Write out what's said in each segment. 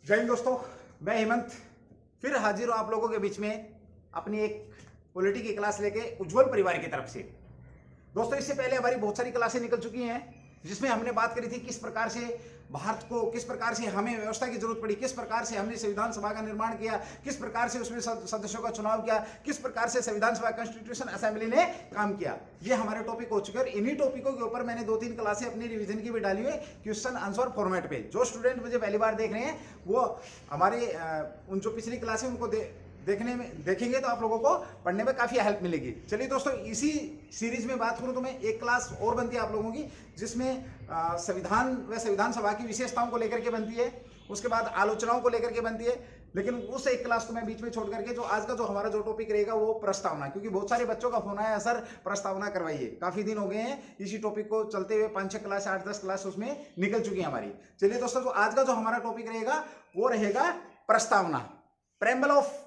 जय हिंद दोस्तों, मैं हेमंत फिर हाजिर हूँ आप लोगों के बीच में अपनी एक पॉलिटी की क्लास लेके उज्जवल परिवार की तरफ से। दोस्तों, इससे पहले हमारी बहुत सारी क्लासें निकल चुकी हैं जिसमें हमने बात करी थी किस प्रकार से भारत को, किस प्रकार से हमें व्यवस्था की जरूरत पड़ी, किस प्रकार से हमने संविधान सभा का निर्माण किया, किस प्रकार से उसमें सदस्यों का चुनाव किया, किस प्रकार से संविधान सभा कॉन्स्टिट्यूशन असेंबली ने काम किया। ये हमारे टॉपिक हो चुके हैं। इन्हीं टॉपिकों के ऊपर मैंने 2-3 क्लासें अपनी रिवीजन की भी डाली हुई क्वेश्चन आंसर फॉर्मेट पे। जो स्टूडेंट मुझे पहली बार देख रहे हैं वो हमारे उन जो पिछली क्लासें उनको देखेंगे तो आप लोगों को पढ़ने में काफी हेल्प मिलेगी। चलिए दोस्तों, इसी सीरीज में बात करूं तो मैं एक क्लास और बनती है आप लोगों की जिसमें संविधान व संविधान सभा की विशेषताओं को लेकर के बनती है, उसके बाद आलोचनाओं को लेकर के बनती है। लेकिन उस एक क्लास को मैं बीच में छोड़ करके जो आज का जो हमारा जो टॉपिक रहेगा वो प्रस्तावना, क्योंकि बहुत सारे बच्चों का फोन आया सर प्रस्तावना करवाइए। काफी दिन हो गए हैं इसी टॉपिक को चलते हुए, 5-6 क्लास 8-10 क्लास उसमें निकल चुकी है हमारी। चलिए दोस्तों, तो आज का जो हमारा टॉपिक रहेगा वो रहेगा प्रस्तावना, प्रेम्बल ऑफ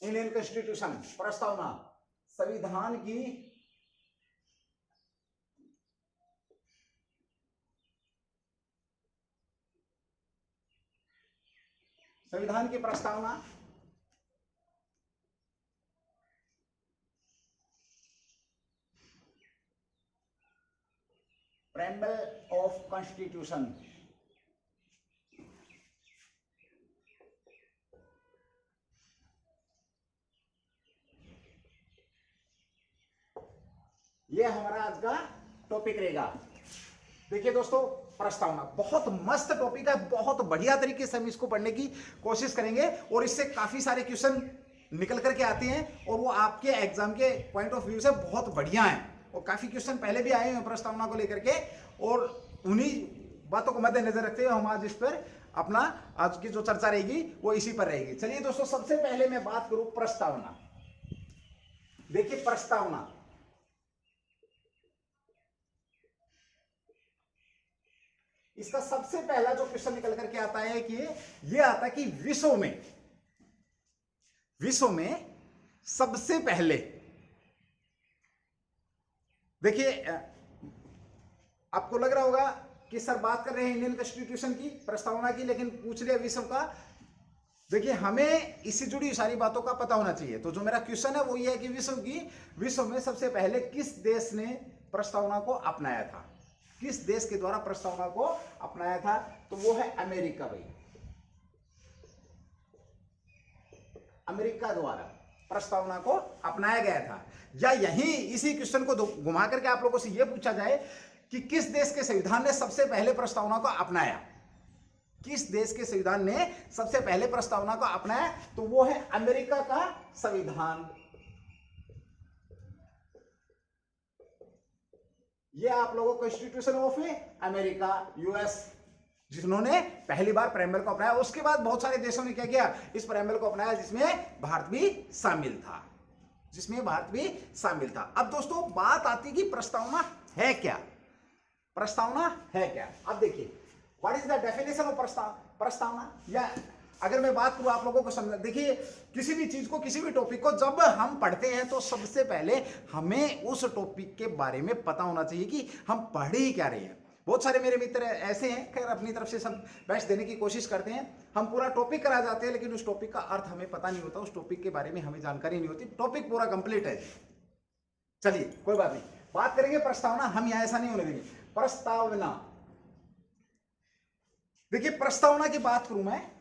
इंडियन कॉन्स्टिट्यूशन। प्रस्तावना, संविधान की प्रस्तावना। Preamble of constitution. ये हमारा आज का टॉपिक रहेगा। देखिए दोस्तों, प्रस्तावना बहुत मस्त टॉपिक है, बहुत बढ़िया तरीके से हम इसको पढ़ने की कोशिश करेंगे और इससे काफी सारे क्वेश्चन निकल करके आते हैं और वो आपके एग्जाम के पॉइंट ऑफ व्यू से बहुत बढ़िया हैं। और काफी क्वेश्चन पहले भी आए हैं प्रस्तावना को लेकर के, और उन्हीं बातों को मद्देनजर रखते हुए हम आज इस पर अपना आज की जो चर्चा रहेगी वो इसी पर रहेगी। चलिए दोस्तों, सबसे पहले मैं बात करूं प्रस्तावना। देखिए प्रस्तावना, इसका सबसे पहला जो क्वेश्चन निकल करके आता है कि ये आता है कि विश्व में सबसे पहले, देखिए आपको लग रहा होगा कि सर बात कर रहे हैं इंडियन कॉन्स्टिट्यूशन की, प्रस्तावना की, लेकिन पूछ लिया विश्व का। देखिए हमें इससे जुड़ी सारी बातों का पता होना चाहिए। तो जो मेरा क्वेश्चन है वो ये है कि विश्व में सबसे पहले किस देश ने प्रस्तावना को अपनाया था, किस देश के द्वारा प्रस्तावना को अपनाया था? तो वो है अमेरिका। भाई अमेरिका द्वारा प्रस्तावना को अपनाया गया था। या यही इसी क्वेश्चन को घुमा करके आप लोगों से यह पूछा जाए कि किस देश के संविधान ने सबसे पहले प्रस्तावना को अपनाया, किस देश के संविधान ने सबसे पहले प्रस्तावना को अपनाया? तो वो है अमेरिका का संविधान। ये आप लोगों को कॉन्स्टिट्यूशन ऑफ अमेरिका, यूएस, जिन्होंने पहली बार प्रेम्बल को अपनाया। उसके बाद बहुत सारे देशों ने क्या किया, इस प्रेम्बल को अपनाया, जिसमें भारत भी शामिल था, अब दोस्तों बात आती कि प्रस्तावना है क्या, प्रस्तावना है क्या? अब देखिए what is the definition of प्रस्तावना। या अगर मैं बात करूं आप लोगों को समझ, देखिए किसी भी चीज को, किसी भी टॉपिक को जब हम पढ़ते हैं तो सबसे पहले हमें उस टॉपिक के बारे में पता होना चाहिए कि हम पढ़ ही क्या रहे हैं। बहुत सारे मेरे मित्र ऐसे हैं, खैर अपनी तरफ से सब बेस्ट देने की कोशिश करते हैं, हम पूरा टॉपिक करा जाते हैं लेकिन उस टॉपिक का अर्थ हमें पता नहीं होता, उस टॉपिक के बारे में हमें जानकारी नहीं होती, टॉपिक पूरा कंप्लीट है। चलिए कोई बात नहीं, बात करेंगे प्रस्तावना। हम यहां ऐसा नहीं होने देंगे। प्रस्तावना, देखिए प्रस्तावना की बात करूं मैं,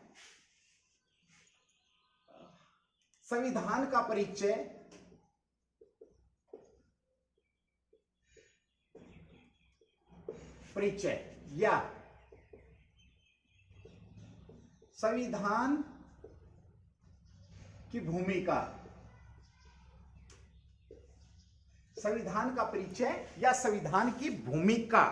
संविधान का परिचय या संविधान की भूमिका, संविधान का परिचय या संविधान की भूमिका,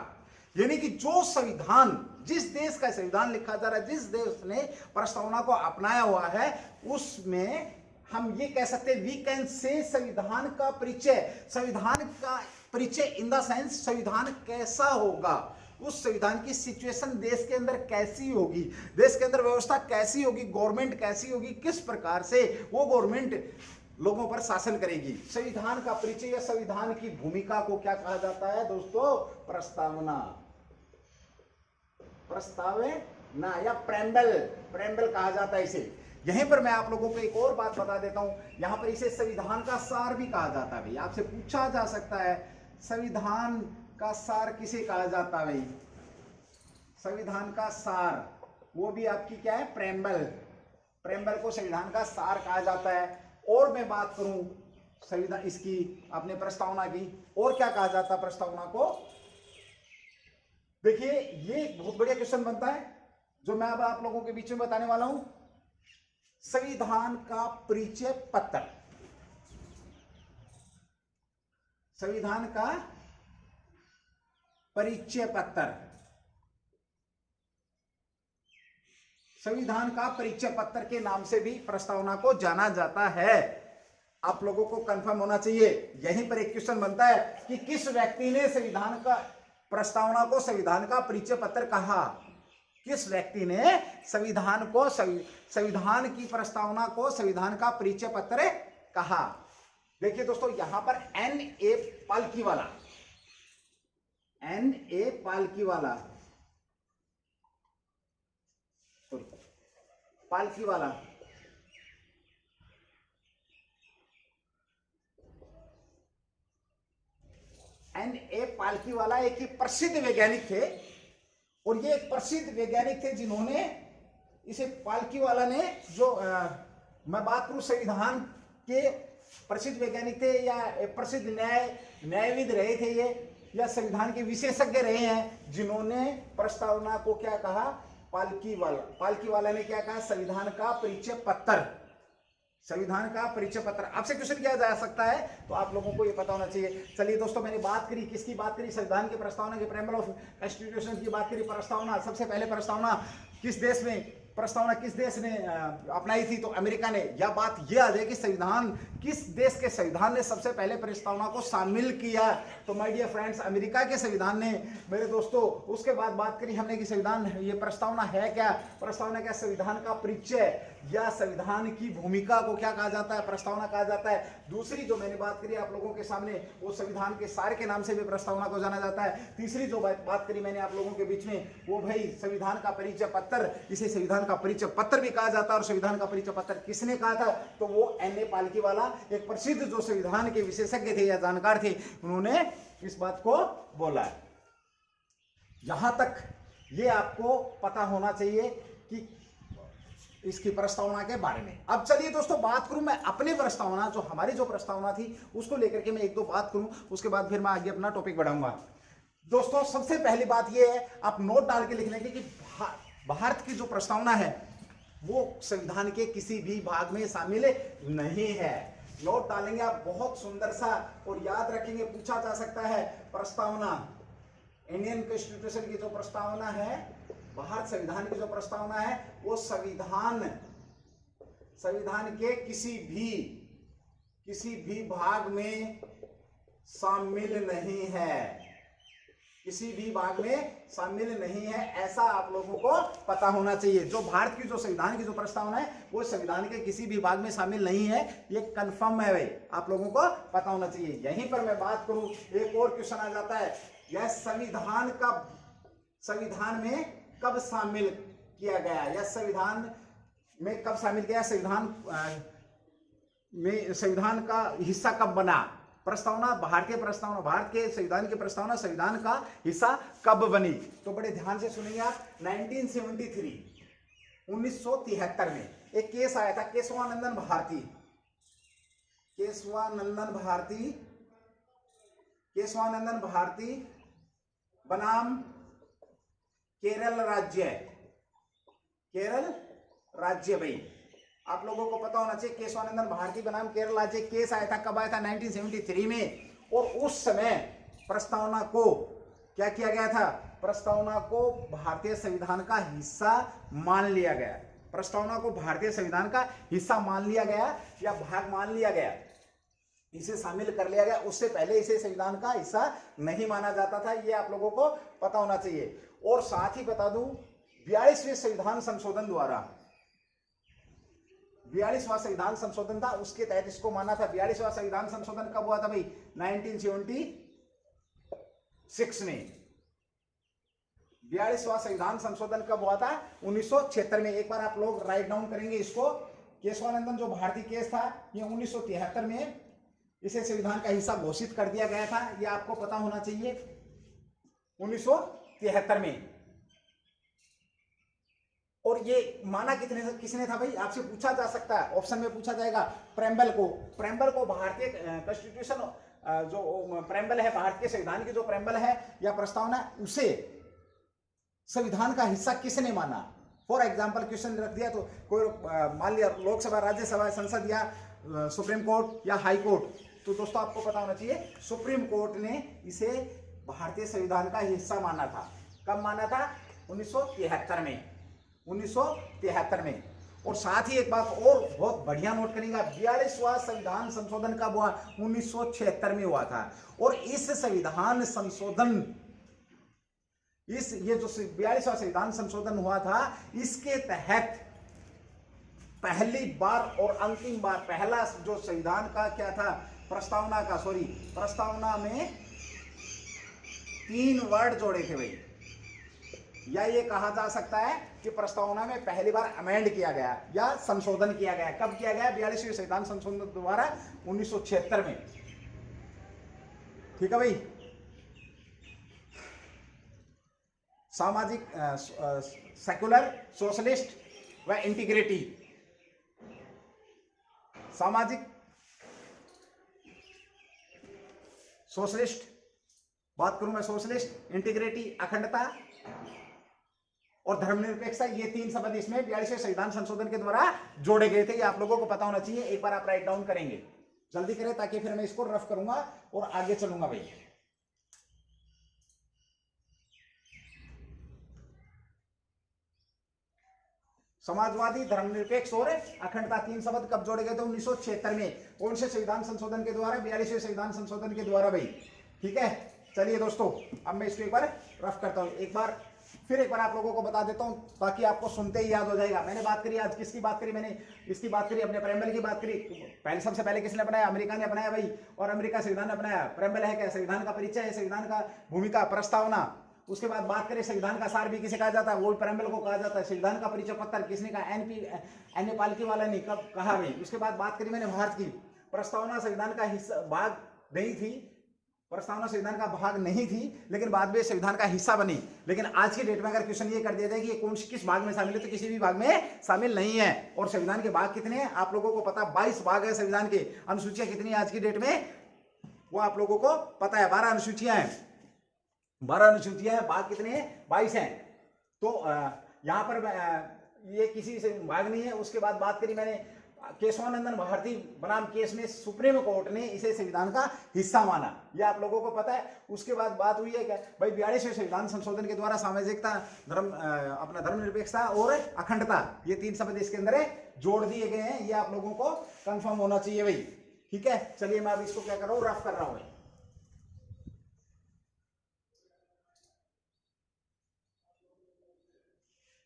यानी कि जो संविधान, जिस देश का संविधान लिखा जा रहा है, जिस देश ने प्रस्तावना को अपनाया हुआ है, उसमें हम ये कह सकते हैं, वी कैन से संविधान का परिचय, संविधान का परिचय इन द सेंस संविधान कैसा होगा, उस संविधान की सिचुएशन देश के अंदर कैसी होगी, देश के अंदर व्यवस्था कैसी होगी, गवर्नमेंट कैसी होगी, किस प्रकार से वो गवर्नमेंट लोगों पर शासन करेगी। संविधान का परिचय या संविधान की भूमिका को क्या कहा जाता है दोस्तों? प्रस्तावना। ना, या प्रेम्बल, प्रेम्बल कहा जाता है इसे। यहीं पर मैं आप लोगों को एक और बात बता देता हूं, यहां पर इसे संविधान का सार भी कहा जाता है भाई। आपसे पूछा जा सकता है संविधान का सार किसे कहा जाता है भाई? संविधान का सार, वो भी आपकी क्या है? प्रेम्बल। प्रेम्बल को संविधान का सार कहा जाता है। और मैं बात करूं संविधान इसकी अपने प्रस्तावना की, और क्या कहा जाता है प्रस्तावना को? देखिए ये बहुत बढ़िया क्वेश्चन बनता है जो मैं अब आप लोगों के बीच में बताने वाला हूं। संविधान का परिचय पत्र, संविधान का परिचय पत्र, संविधान का परिचय पत्र के नाम से भी प्रस्तावना को जाना जाता है। आप लोगों को कंफर्म होना चाहिए। यहीं पर एक क्वेश्चन बनता है कि किस व्यक्ति ने संविधान का प्रस्तावना को संविधान का परिचय पत्र कहा? किस व्यक्ति ने संविधान को, संविधान की प्रस्तावना को संविधान का परिचय पत्र कहा? देखिए दोस्तों, यहां पर N.A. Palkhivala, N.A. Palkhivala, Palkhivala N.A. Palkhivala एक प्रसिद्ध वैज्ञानिक थे, और ये एक प्रसिद्ध वैज्ञानिक थे जिन्होंने इसे, पालकीवाला ने जो मैं बात करूं संविधान के प्रसिद्ध वैज्ञानिक थे या प्रसिद्ध न्यायविद रहे थे ये, या संविधान के विशेषज्ञ रहे हैं जिन्होंने प्रस्तावना को क्या कहा? पालकीवाला ने क्या कहा? संविधान का परिचय पत्र, संविधान का परिचय पत्र। आपसे क्वेश्चन किया जा सकता है तो आप लोगों को ये पता होना चाहिए। चलिए दोस्तों, मैंने बात करी, किसकी बात करी? संविधान के प्रस्तावना के प्रेम्बल ऑफ कॉन्स्टिट्यूशन की बात करी। प्रस्तावना, सबसे पहले प्रस्तावना किस देश में, प्रस्तावना किस देश ने अपनाई थी? तो अमेरिका ने। यह बात यह आ जाए कि संविधान, किस देश के संविधान ने सबसे पहले प्रस्तावना को शामिल किया? तो माय डियर फ्रेंड्स, अमेरिका के संविधान ने मेरे दोस्तों। उसके बाद बात करी हमने कि संविधान, ये प्रस्तावना है क्या? प्रस्तावना क्या? संविधान का परिचय या संविधान की भूमिका को क्या कहा जाता है? प्रस्तावना कहा जाता है। दूसरी जो मैंने बात करी आप लोगों के सामने, वो संविधान के सार के नाम से भी प्रस्तावना को जाना जाता है। तीसरी जो बात करी मैंने आप लोगों के बीच में, वो भाई संविधान का परिचय पत्र, इसे संविधान का परिचय पत्र भी कहा जाता है। और संविधान का परिचय पत्र किसने कहा था? तो वो N.A. पालकीवाला, एक प्रसिद्ध जो संविधान के विशेषज्ञ थे या जानकार थे, उन्होंने इस बात को बोला है। यहां तक ये आपको पता होना चाहिए कि इसकी प्रस्तावना के बारे में। अब चलिए दोस्तों, बात करूं मैं अपने प्रस्तावना, जो हमारी जो प्रस्तावना थी उसको लेकर के मैं एक दो बात करूं, उसके बाद फिर मैं आगे अपना टॉपिक बढ़ाऊंगा। दोस्तों, सबसे पहली बात यह है, आप नोट डाल के लिख लेंगे कि भारत की जो प्रस्तावना है वो संविधान के किसी भी भाग में शामिल नहीं है। नोट डालेंगे आप बहुत सुंदर सा, और याद रखेंगे, पूछा जा सकता है प्रस्तावना, इंडियन कॉन्स्टिट्यूशन की जो प्रस्तावना है, भारत संविधान की जो प्रस्तावना है, वो संविधान के किसी भी भाग में शामिल नहीं है, किसी भी भाग में शामिल नहीं है, ऐसा आप लोगों को पता होना चाहिए। जो भारत की जो संविधान की जो प्रस्तावना है वो संविधान के किसी भी भाग में शामिल नहीं है, ये कंफर्म है भाई, आप लोगों को पता होना चाहिए। यहीं पर मैं बात करूं, एक और क्वेश्चन आ जाता है, यह संविधान में कब शामिल किया गया, या संविधान में कब शामिल किया? संविधान का हिस्सा कब बना? प्रस्तावना, भारतीय प्रस्तावना, भारत के संविधान की प्रस्तावना संविधान का हिस्सा कब बनी? तो बड़े ध्यान से सुनिए आप। 1973 में एक केस आया था, केशवानंदन भारती बनाम केरल राज्य भाई, आप लोगों को पता होना चाहिए, केशवानंदन भारती बनाम केरल राज्य केस आया था। कब आया था? 1973 में। और उस समय प्रस्तावना को क्या किया गया था? प्रस्तावना को भारतीय संविधान का हिस्सा मान लिया गया। प्रस्तावना को भारतीय संविधान का हिस्सा मान लिया गया या भाग मान लिया गया, इसे शामिल कर लिया गया। उससे पहले इसे संविधान का हिस्सा नहीं माना जाता था, ये आप लोगों को पता होना चाहिए। और साथ ही बता दूं, 42वें संविधान संशोधन द्वारा, 42वां संविधान संशोधन था, उसके तहत इसको माना था। 42वां संविधान संशोधन कब हुआ था भाई? 1976 में। 42वां संविधान संशोधन कब हुआ था? 1976 में। एक बार आप लोग राइट डाउन करेंगे इसको। केशवानंदन जो भारतीय केस था, ये 1973 में इसे संविधान का हिस्सा घोषित कर दिया गया था। ये आपको पता होना चाहिए। 1973 में। और ये माना किसने था भाई? आपसे पूछा जा सकता है, ऑप्शन में पूछा जाएगा। प्रेम्बल को भारतीय कॉन्स्टिट्यूशन जो प्रेम्बल है, भारतीय संविधान की जो प्रेम्बल है या प्रस्तावना, उसे संविधान का हिस्सा किसने माना? फॉर एग्जाम्पल क्वेश्चन रख दिया तो कोई मान लिया लोकसभा, राज्यसभा, संसद या सुप्रीम कोर्ट या हाई कोर्ट, तो दोस्तों आपको पता होना चाहिए सुप्रीम कोर्ट ने इसे भारतीय संविधान का हिस्सा माना था। कब माना था? 1973 में। 1973 में। और साथ ही एक बात और बहुत बढ़िया नोट करेंगे, 42वां संविधान संशोधन कब हुआ? 1976 में हुआ था। और इस संविधान संशोधन, ये जो 42वां संविधान संशोधन हुआ था, इसके तहत पहली बार और अंतिम बार, पहला जो संविधान का क्या था, प्रस्तावना में 3 वर्ड जोड़े थे भाई। या ये कहा जा सकता है कि प्रस्तावना में पहली बार अमेंड किया गया या संशोधन किया गया। कब किया गया? 42वें संविधान संशोधन द्वारा 1976 में। ठीक है भाई। सामाजिक, सेकुलर, सोशलिस्ट व इंटीग्रिटी। सामाजिक, सोशलिस्ट, बात करूं मैं सोशलिस्ट, इंटीग्रिटी अखंडता और धर्मनिरपेक्षता, ये 3 शब्द इसमें 42वें संविधान संशोधन के द्वारा जोड़े गए थे। ये आप लोगों को पता होना चाहिए। एक बार आप राइट डाउन करेंगे, जल्दी करें ताकि फिर मैं इसको रफ करूंगा और आगे चलूंगा भाई। समाजवादी, धर्मनिरपेक्ष और अखंडता, 3 शब्द कब जोड़े गए थे? 1976 में। कौन से संविधान संशोधन के द्वारा? 42वें संविधान संशोधन के द्वारा भाई। ठीक है, चलिए दोस्तों, अब मैं इसको एक बार रफ करता हूं। फिर एक बार आप लोगों को बता देता हूं ताकि आपको सुनते ही याद हो जाएगा। मैंने बात करी, आज किसकी बात करी? मैंने इसकी बात करी, अपने प्रेम्बल की बात करी। सबसे पहले किसने अपनाया? अमेरिका ने अपनाया भाई। और अमेरिका संविधान अपनाया। प्रेम्बल है क्या? संविधान का परिचय है, संविधान का भूमिका, प्रस्तावना। उसके बाद बात करें संविधान का सार भी किसे कहा जाता है? वो प्रेम्बल को कहा जाता है। संविधान का परिचय पत्र किसने कहा? एन पालकी वाला ने कब कहा भाई। उसके बाद बात करी मैंने भारत की। प्रस्तावना संविधान का हिस्सा भाग नहीं थी, प्रस्तावना संविधान का भाग नहीं थी, लेकिन बाद में संविधान का हिस्सा बनी। लेकिन आज की डेट में अगर क्वेश्चन ये कर दिया जाए कि ये किस भाग में शामिल है, तो किसी भी भाग में शामिल नहीं है। और संविधान के भाग कितने हैं आप लोगों को पता? 22 भाग है संविधान के। अनुसूचियां कितनी है आज की डेट में, वो आप लोगों को पता है। 12 अनुसूचियां हैं। 12 अनुसूचियां हैं। भाग कितने हैं? 22 हैं। तो यहां पर ये किसी से भाग नहीं है। उसके बाद बात करी मैंने केशवानंदन भारती बनाम केस में सुप्रीम कोर्ट ने इसे संविधान का हिस्सा माना, ये आप लोगों को पता है। उसके बाद बात हुई है क्या भाई? 42वें संविधान संशोधन के द्वारा सामाजिकता, अपना धर्मनिरपेक्षता और अखंडता, ये 3 शब्द इसके अंदर जोड़ दिए गए हैं। ये आप लोगों को कंफर्म होना चाहिए भाई। ठीक है, चलिए मैं अब इसको क्या कर रहा हूं? रफ कर रहा हूं भाई।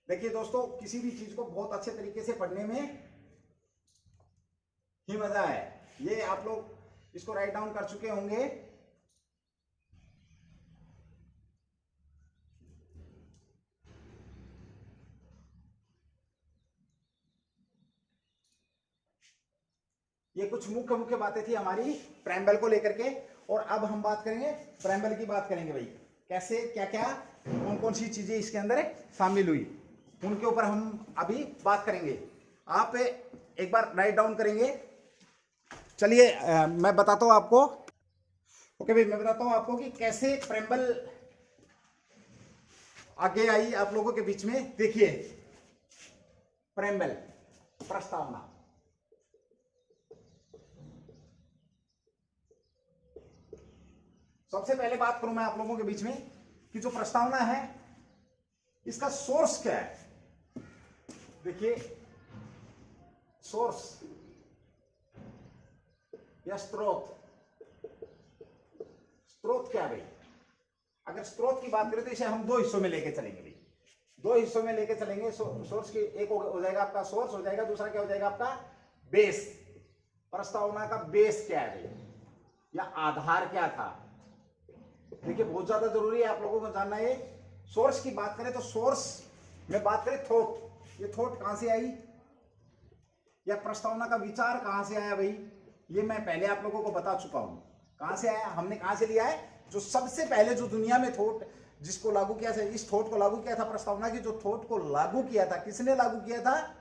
देखिए दोस्तों, किसी भी चीज को बहुत अच्छे तरीके से पढ़ने में ही मजा है। ये आप लोग इसको राइट डाउन कर चुके होंगे। ये कुछ मुख्य बातें थी हमारी प्रेम्बल को लेकर के। और अब हम बात करेंगे प्रेम्बल की, बात करेंगे भाई कैसे, क्या क्या, कौन सी चीजें इसके अंदर शामिल हुई, उनके ऊपर हम अभी बात करेंगे। आप एक बार राइट डाउन करेंगे। चलिए मैं बताता हूं आपको। ओके भाई, मैं बताता हूं आपको कि कैसे प्रेम्बल आगे आई आप लोगों के बीच में। देखिए, प्रेम्बल प्रस्तावना, सबसे पहले बात करूं मैं आप लोगों के बीच में कि जो प्रस्तावना है इसका सोर्स क्या है। देखिए, सोर्स या स्रोत क्या भाई? अगर स्रोत की बात करें तो इसे हम 2 हिस्सों में लेके चलेंगे भाई। 2 हिस्सों में लेके चलेंगे। सोर्स की एक हो जाएगा आपका सोर्स हो जाएगा, दूसरा क्या हो जाएगा आपका बेस। प्रस्तावना का बेस क्या है भाई, या आधार क्या था? देखिए, बहुत ज्यादा जरूरी है आप लोगों को जानना है। सोर्स की बात करें तो सोर्स में बात करें थॉट, ये थॉट कहां से आई या प्रस्तावना का विचार कहां से आया भाई, ये मैं पहले आप लोगों को बता चुका हूं। कहां से आया, हमने कहां से लिया है, जो सबसे पहले जो दुनिया में थॉट जिसको लागू किया था, इस थॉट को लागू किया था प्रस्तावना की, जो थॉट को लागू किया था, किसने लागू किया था,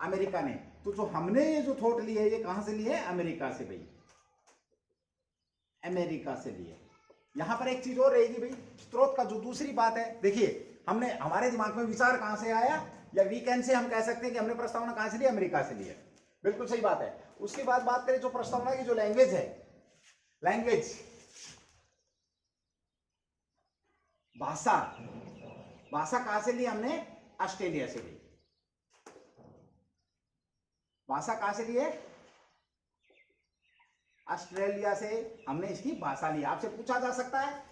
अमेरिका ने। तो जो हमने ये जो थॉट ली है ये कहां से ली है, अमेरिका से भाई, अमेरिका से ली है। यहां पर एक चीज और रहेगी भाई, स्रोत का जो दूसरी बात है, देखिए हमने हमारे दिमाग में विचार कहां से आया, या वीकेंड से हम कह सकते हैं कि हमने प्रस्तावना कहां से ली, अमेरिका से ली है, बिल्कुल सही बात है। उसके बाद बात करें जो प्रस्तावना की जो लैंग्वेज है, लैंग्वेज भाषा, भाषा कहां से ली हमने, ऑस्ट्रेलिया से ली। भाषा कहां से ली है, ऑस्ट्रेलिया से हमने इसकी भाषा ली। आपसे पूछा जा सकता है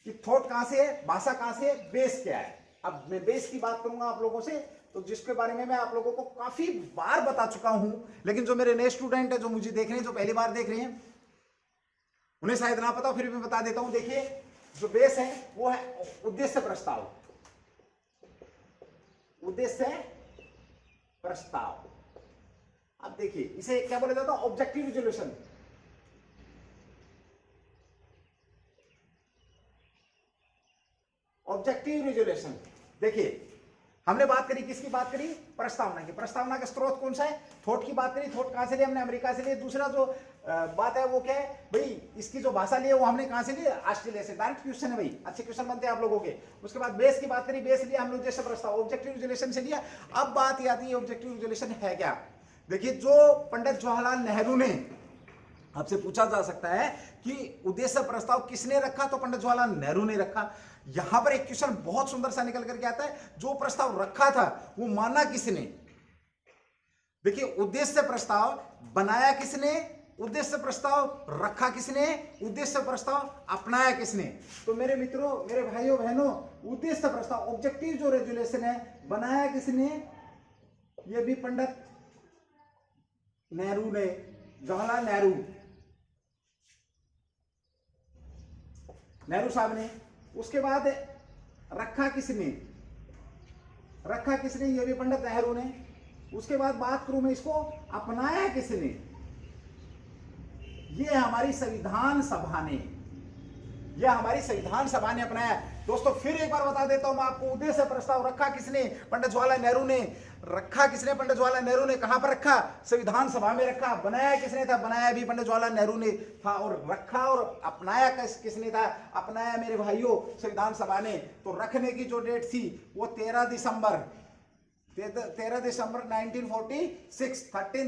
कि थॉट कहां से है, भाषा कहां से है, बेस क्या है। अब मैं बेस की बात करूंगा आप लोगों से, तो जिसके बारे में मैं आप लोगों को काफी बार बता चुका हूं, लेकिन जो मेरे नए स्टूडेंट है, जो मुझे देख रहे हैं, जो पहली बार देख रहे हैं, उन्हें शायद ना पता, फिर भी बता देता हूं। देखिए जो बेस है वो है उद्देश्य प्रस्ताव, उद्देश्य प्रस्ताव। अब देखिए इसे क्या बोला जाता है, ऑब्जेक्टिव रिजोल्यूशन। ऑब्जेक्टिव रिजोल्यूशन, देखिए हमने बात करी, किसकी बात करी, प्रस्तावना की। प्रस्तावना का स्रोत कौन सा है, थॉट की बात करी, थॉट कहां से ली हमने, अमेरिका से ली। दूसरा जो बात है वो क्या है भाई, इसकी जो भाषा ली है वो हमने कहां से ली, ऑस्ट्रेलिया से। डायरेक्ट क्वेश्चन है भाई, अच्छे क्वेश्चन बनते हैं आप लोगों के। उसके बाद बेस की बात करी, बेस लिया हमने उद्देश्य प्रस्ताव, ऑब्जेक्टिव रिजोल्यूशन से लिया। अब बात ये आती है ऑब्जेक्टिव रिजोल्यूशन है क्या। देखिए जो पंडित जवाहरलाल नेहरू ने, आपसे पूछा जा सकता है कि उद्देश्य प्रस्ताव किसने रखा, तो पंडित जवाहरलाल नेहरू ने रखा। यहां पर एक क्वेश्चन बहुत सुंदर सा निकल करके आता है, जो प्रस्ताव रखा था वो माना किसने। देखिए उद्देश्य प्रस्ताव बनाया किसने, उद्देश्य प्रस्ताव रखा किसने, उद्देश्य प्रस्ताव अपनाया किसने। तो मेरे मित्रों, मेरे भाइयों बहनों, उद्देश्य प्रस्ताव ऑब्जेक्टिव जो रेजुलेशन है बनाया किसने, ये भी पंडित नेहरू ने, जवाहरलाल नेहरू, नेहरू साहब ने। उसके बाद रखा किसने, रखा किसने, ये भी पंडित नेहरू ने। उसके बाद बात करूं मैं इसको अपनाया किसने, ये हमारी संविधान सभा ने, यह हमारी संविधान सभा ने अपनाया। दोस्तों फिर एक बार बता देता हूं मैं आपको, उद्देश्य प्रस्ताव रखा किसने, पंडित जवाहरलाल नेहरू ने। रखा किसने, पंडित जवाहरलाल नेहरू ने। कहां पर रखा, संविधान सभा में रखा। बनाया किसने था, बनाया भी पंडित जवाहरलाल नेहरू ने था। और रखा और अपनाया किसने था, अपनाया मेरे भाइयों संविधान सभा ने। तो रखने की जो डेट थी वो 13 दिसंबर 1946, 13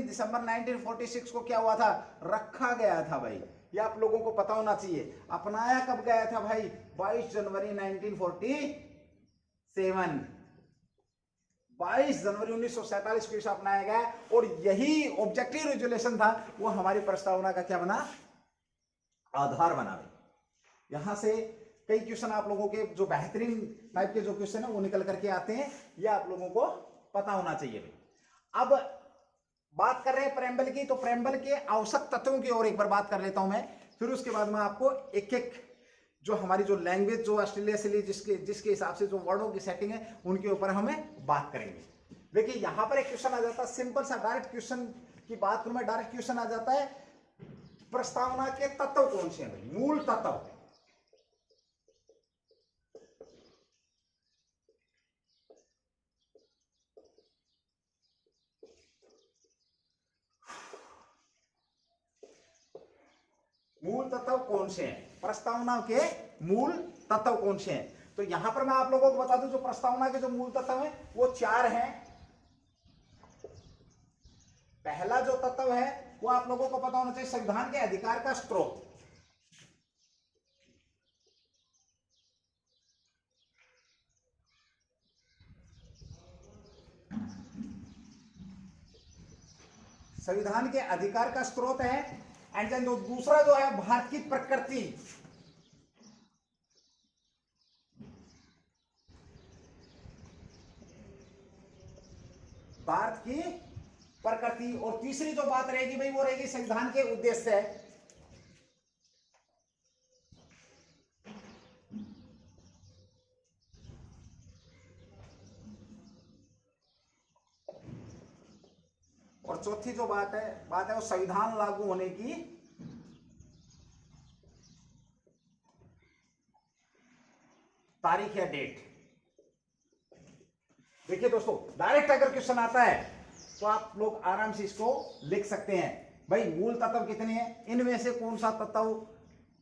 दिसंबर 1946 को क्या हुआ था, रखा गया था भाई। ये आप लोगों को पता होना चाहिए। अपनाया कब गया था भाई, 22 जनवरी 1947, 22 जनवरी 1947 को इसे अपनाया गया। और यही ऑब्जेक्टिव रेजुलेशन था, वो हमारी प्रस्तावना का क्या बना, आधार बना भाई। यहां से कई क्वेश्चन आप लोगों के जो बेहतरीन टाइप के जो क्वेश्चन है वो निकल करके आते हैं, ये आप लोगों को पता होना चाहिए भाई। अब बात कर रहे हैं प्रेम्बल की, तो प्रेम्बल के आवश्यक तत्वों की और एक बार बात कर लेता हूं मैं, फिर उसके बाद मैं आपको एक एक जो हमारी जो लैंग्वेज जो ऑस्ट्रेलिया से ली, जिसके हिसाब से जो वर्डों की सेटिंग है उनके ऊपर हमें बात करेंगे। देखिए यहां पर एक क्वेश्चन आ जाता है, सिंपल सा डायरेक्ट क्वेश्चन की बात करूं मैं, डायरेक्ट क्वेश्चन आ जाता है, प्रस्तावना के तत्व कौन से हैं भाई, मूल तत्व। मूल तत्व कौन से हैं, प्रस्तावना के मूल तत्व कौन से हैं। तो यहां पर मैं आप लोगों को बता दूं, जो प्रस्तावना के जो मूल तत्व हैं वो 4 हैं। पहला जो तत्व है वो आप लोगों को पता होना चाहिए, संविधान के अधिकार का स्रोत। संविधान के अधिकार का स्रोत है। एंड देन दूसरा जो है भारत की प्रकृति, भारत की प्रकृति। और तीसरी जो बात रहेगी भाई वो रहेगी संविधान के उद्देश्य। और चौथी जो बात है वो संविधान लागू होने की तारीख या डेट। देखिए दोस्तों, डायरेक्ट अगर क्वेश्चन आता है तो आप लोग आराम से इसको लिख सकते हैं। भाई मूल तत्व कितने हैं, इनमें से कौन सा तत्व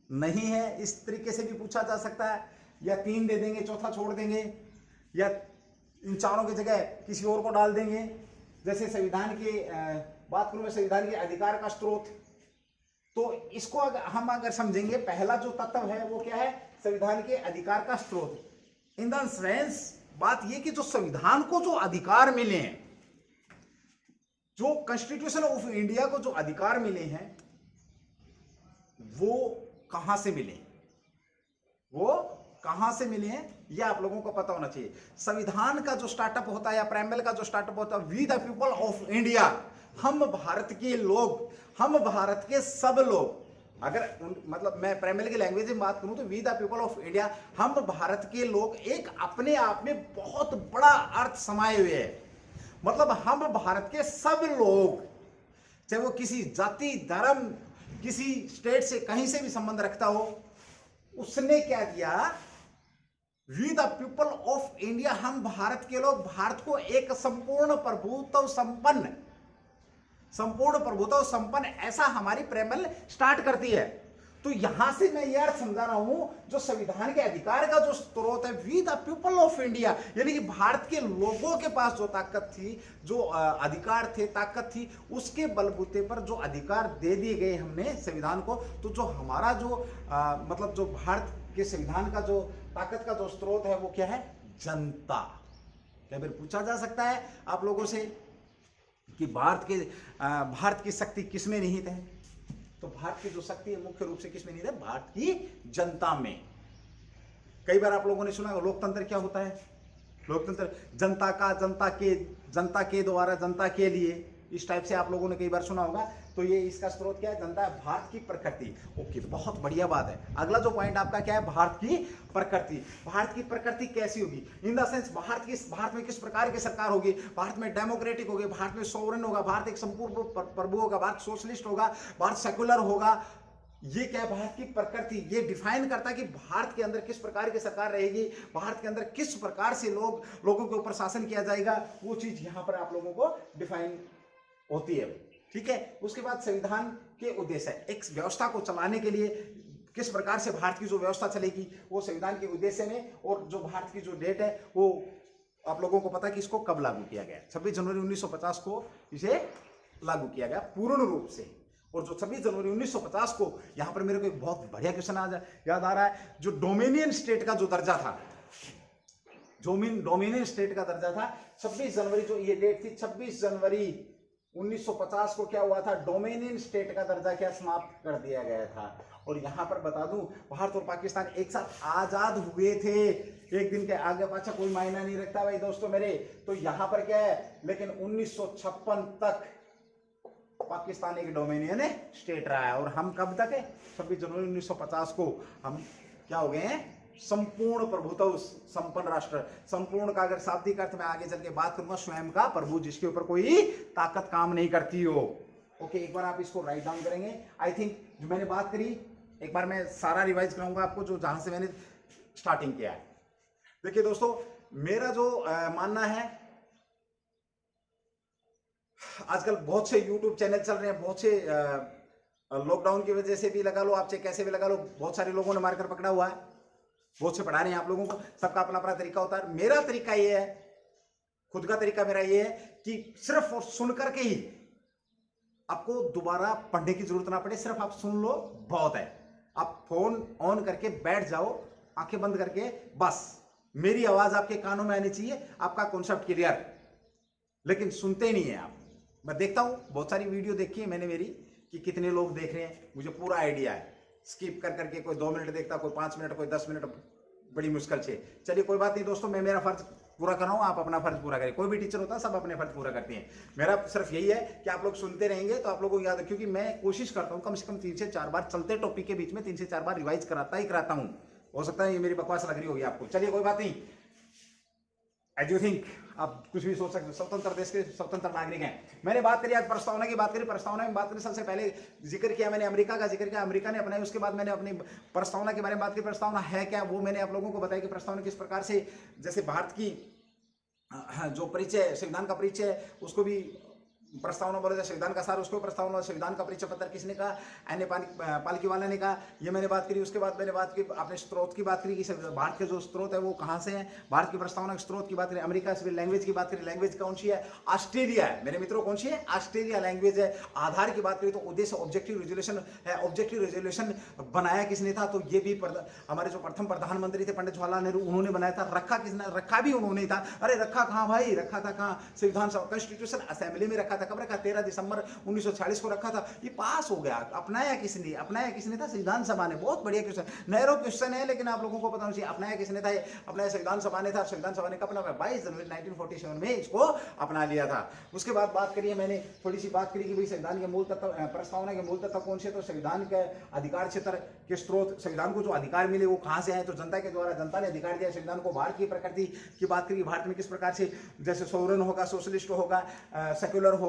नहीं है, इस तरीके से भी पूछा जा सकता है, या 3 दे देंगे, चौथा छोड़ देंगे, या इन चारों की जगह किसी और को डाल देंगे। जैसे संविधान की बात करूं मैं, संविधान के अधिकार का स्रोत, तो इसको हम अगर समझेंगे, पहला जो तत्व है वो क्या है, संविधान के अधिकार का स्रोत। इन द सेंस बात ये कि जो संविधान को जो अधिकार मिले हैं, जो कॉन्स्टिट्यूशन ऑफ इंडिया को जो अधिकार मिले हैं, वो कहां से मिले, वो कहां से मिले हैं, ये आप लोगों को पता होना चाहिए। संविधान का जो स्टार्टअप होता है या प्रेम्बल का जो स्टार्टअप होता है, we the people of India, हम भारत के लोग, हम भारत के सब लोग, अगर मतलब मैं प्रेम्बल की लैंग्वेज में बात करूं तो we the people of India, हम भारत के लोग, एक अपने आप में बहुत बड़ा अर्थ समाये हुए है। मतलब हम भारत के सब लोग, चाहे वो किसी जाति धर्म किसी स्टेट से कहीं से भी संबंध रखता हो, उसने क्या किया, we the people of India, हम भारत के लोग, भारत को एक संपूर्ण प्रभुत्व संपन्न ऐसा हमारी प्रेमल स्टार्ट करती है। तो यहां से मैं यह अर्थ समझा रहा हूं, जो संविधान के अधिकार का जो स्रोत है, we the people of India, यानी कि भारत के लोगों के पास जो ताकत थी, जो अधिकार थे, ताकत थी, उसके बलबूते पर जो अधिकार दे दिए गए हमने संविधान को। तो जो हमारा जो मतलब जो भारत के संविधान का जो ताकत का जो स्रोत है वो क्या है, जनता। क्या फिर पूछा जा सकता है आप लोगों से कि भारत की शक्ति किसमें निहित है, तो भारत की जो शक्ति है मुख्य रूप से किसमें निहित है, भारत की जनता में। कई बार आप लोगों ने सुना लोकतंत्र क्या होता है, लोकतंत्र जनता का, जनता के द्वारा, जनता के लिए, इस टाइप से आप लोगों ने कई बार सुना होगा। तो ये इसका स्रोत क्या है, जनता है, भारत की प्रकृति। ओके, बहुत बढ़िया बात है। अगला जो पॉइंट आपका क्या है, भारत की प्रकृति। भारत की प्रकृति कैसी होगी, इन द सेंस भारत में किस प्रकार की सरकार होगी, भारत में डेमोक्रेटिक होगी, भारत में सोवरेन होगा, भारत एक संपूर्ण प्रभु होगा, भारत सोशलिस्ट होगा, भारत सेकुलर होगा। ये क्या है, भारत की प्रकृति, ये डिफाइन करता है कि भारत के अंदर किस प्रकार की सरकार रहेगी, भारत के अंदर किस प्रकार से लोगों के ऊपर शासन किया जाएगा, वो चीज यहां पर आप लोगों को डिफाइन होती है। ठीक है, उसके बाद संविधान के उद्देश्य है, एक व्यवस्था को चलाने के लिए किस प्रकार से भारत की जो व्यवस्था चलेगी, वो संविधान के उद्देश्य में। और जो भारत की जो डेट है वो आप लोगों को पता है कि इसको कब लागू किया गया, 26 जनवरी 1950 को इसे लागू किया गया पूर्ण रूप से। और जो 26 जनवरी 1950 को, यहां पर मेरे को एक बहुत बढ़िया क्वेश्चन याद आ रहा है, जो डोमिनियन स्टेट का जो दर्जा था, डोमिनियन स्टेट का दर्जा था, 26 जनवरी जो ये डेट थी, 26 जनवरी 1950 को क्या हुआ था, डोमिनियन स्टेट का दर्जा क्या समाप्त कर दिया गया था। और यहां पर बता दूं, भारत और पाकिस्तान एक साथ आजाद हुए थे, एक दिन के आगे पाछा कोई मायना नहीं रखता भाई दोस्तों मेरे। तो यहां पर क्या है, लेकिन 1956 तक पाकिस्तान एक डोमिनियन स्टेट रहा है। और हम कब तक है, 26 जनवरी 1950 को हम क्या हो गए हैं, संपूर्ण प्रभुत्व संपन्न राष्ट्र। संपूर्ण का अगर शाब्दिक अर्थ में आगे चल के बात करूंगा, स्वयं का प्रभु, जिसके ऊपर कोई ताकत काम नहीं करती हो। ओके, एक बार आप इसको राइट डाउन करेंगे। आई थिंक जो मैंने बात करी, एक बार मैं सारा रिवाइज कराऊंगा आपको, जो जहां से मैंने स्टार्टिंग किया है। देखिए दोस्तों, मेरा जो मानना है, आजकल बहुत से यूट्यूब चैनल चल रहे हैं, बहुत से लॉकडाउन की वजह से भी लगा लो, आप चाहे कैसे भी लगा लो, बहुत सारे लोगों ने मारकर पकड़ा हुआ है, बहुत से पढ़ा रहे हैं आप लोगों को। सबका अपना अपना तरीका होता है। मेरा तरीका ये है, खुद का तरीका मेरा ये है कि सिर्फ और सुन करके ही, आपको दोबारा पढ़ने की जरूरत ना पड़े, सिर्फ आप सुन लो बहुत है। आप फोन ऑन करके बैठ जाओ, आंखें बंद करके, बस मेरी आवाज आपके कानों में आनी चाहिए, आपका कॉन्सेप्ट क्लियर। लेकिन सुनते नहीं है आप। मैं देखता हूं, बहुत सारी वीडियो देखी है मैंने मेरी, कि कितने लोग देख रहे हैं, मुझे पूरा आइडिया है। स्किप कर करके कोई 2 मिनट देखता, कोई 5 मिनट, कोई 10 मिनट, बड़ी मुश्किल से। चलिए कोई बात नहीं दोस्तों, मैं मेरा फर्ज पूरा कर रहा हूं, आप अपना फर्ज पूरा करें। कोई भी टीचर होता है, सब अपने फर्ज पूरा करते हैं। मेरा सिर्फ यही है कि आप लोग सुनते रहेंगे तो आप लोगों को याद है, क्योंकि मैं कोशिश करता हूं कम से कम 3 से 4 बार चलते टॉपिक के बीच में 3 से 4 बार रिवाइज कराता हूं। हो सकता है ये मेरी बकवास लग रही होगी आपको, चलिए कोई बात नहीं। एज यू थिंक, आप कुछ भी सोच सकते हो, स्वतंत्र देश के स्वतंत्र नागरिक हैं। मैंने बात करी आज प्रस्तावना की, बात करी प्रस्तावना में बात करी, सबसे पहले जिक्र किया मैंने अमेरिका का, जिक्र किया अमेरिका ने अपनाई, उसके बाद मैंने अपनी प्रस्तावना के बारे में बात की। प्रस्तावना है क्या वो मैंने आप लोगों को बताया कि प्रस्तावना किस प्रकार से, जैसे भारत की जो परिचय, संविधान का परिचय है उसको भी प्रस्तावना बोला जाए, संविधान का सार उसको प्रस्तावना, संविधान का परिचय पत्र किसने कहा, अन्य पालकीवाला ने कहा, ये मैंने बात करी। उसके बाद मैंने बात की, अपने स्रोत की बात करी कि भारत के जो स्रोत है वो कहाँ से है, भारत की प्रस्तावना के स्रोत की बात करी। अमेरिका से लैंग्वेज की बात करी, लैंग्वेज कौन सी है, ऑस्ट्रेलिया है मेरे मित्रों, कौन सी है, ऑस्ट्रेलिया लैंग्वेज है। आधार की बात करी तो उद्देश्य ऑब्जेक्टिव रेजोल्यूशन है, ऑब्जेक्टिव रेजोल्यूशन बनाया किसने था, तो ये भी हमारे जो प्रथम प्रधानमंत्री थे पंडित जवाहरलाल नेहरू, उन्होंने बनाया था। रखा किसने, रखा भी उन्होंने ही था। अरे रखा कहाँ भाई, रखा था कहाँ, संविधान सभा कॉन्स्टिट्यूशन असेंबली में रखा था। कब रखा, 13 दिसंबर 1946 को रखा था। ये पास हो गया। अपनाया किसने, अपनाया किसने था, संविधान सभा ने। बहुत बढ़िया क्वेश्चन, नैरो क्वेश्चन है लेकिन आप लोगों को पता होना चाहिए। अपनाया किसने था, अपनाया संविधान सभा ने था। संविधान सभा ने कब अपनाया, 22 जनवरी 1947 में इसको अपना लिया था। उसके बाद बात करिए, मैंने थोड़ी सी बात करी कि भाई संविधान के मूल तत्व, प्रस्तावना के मूल तत्व कौन से, तो संविधान के अधिकार क्षेत्र के स्रोत, संविधान को जो अधिकार मिले वो कहां से आए, तो जनता के द्वारा, जनता ने अधिकार दिया संविधान को। भारत की प्रकृति की बात करिए, भारत में किस प्रकार से, जैसे सोवरेन होगा, सोशलिस्ट होगा, सेक्युलर होगा,